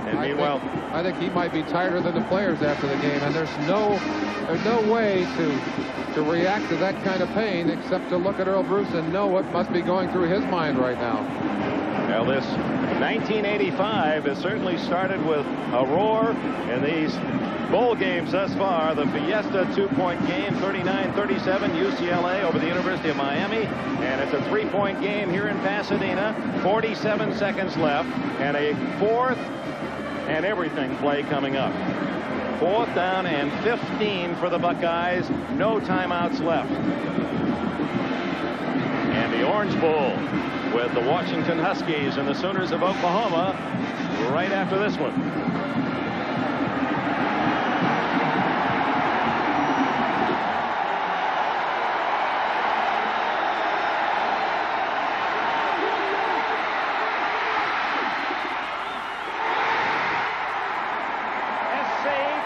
And meanwhile, I think he might be tighter than the players after the game, and there's no way to react to that kind of pain except to look at Earl Bruce and know what must be going through his mind right now. Well, this 1985 has certainly started with a roar in these bowl games thus far. The Fiesta 2-point game, 39-37, UCLA over the University of Miami. And it's a 3-point game here in Pasadena. 47 seconds left, and a 4th and everything play coming up. 4th down and 15 for the Buckeyes. No timeouts left. Orange Bowl with the Washington Huskies and the Sooners of Oklahoma right after this one.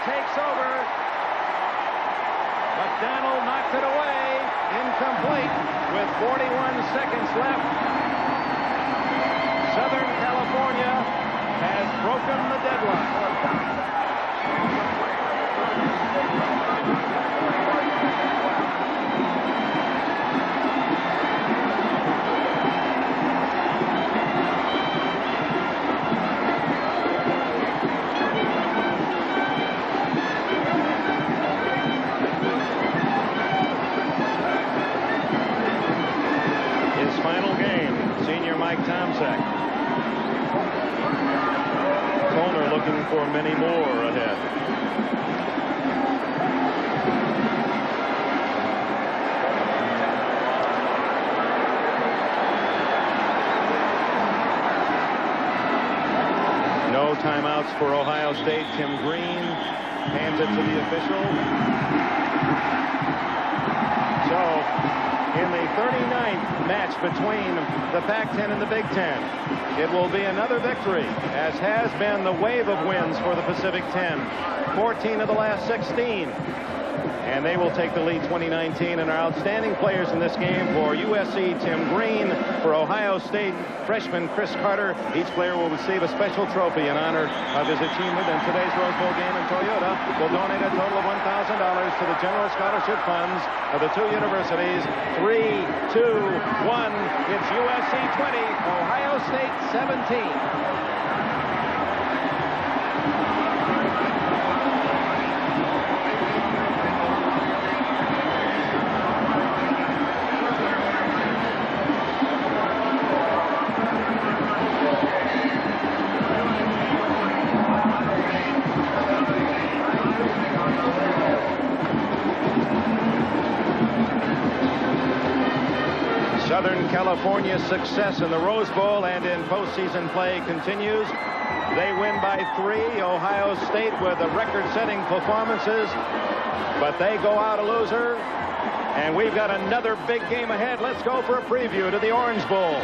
Takes over. McDonald knocked it away. Incomplete with 41 seconds left. Southern California has broken the deadlock. Toner looking for many more ahead. No timeouts for Ohio State. Tim Green hands it to the official. So in the 39th match between the Pac-10 and the Big Ten, it will be another victory, as has been the wave of wins for the Pacific 10. 14 of the last 16. And they will take the lead 2019. And our outstanding players in this game for USC, Tim Green. For Ohio State, freshman Chris Carter. Each player will receive a special trophy in honor of his achievement. And today's Rose Bowl game in Toyota will donate a total of $1,000 to the general scholarship funds of the two universities. 3, 2, 1. It's USC 20, Ohio State 17. Southern California's success in the Rose Bowl and in postseason play continues. They win by 3. Ohio State with the record-setting performances, but they go out a loser. And we've got another big game ahead. Let's go for a preview to the Orange Bowl.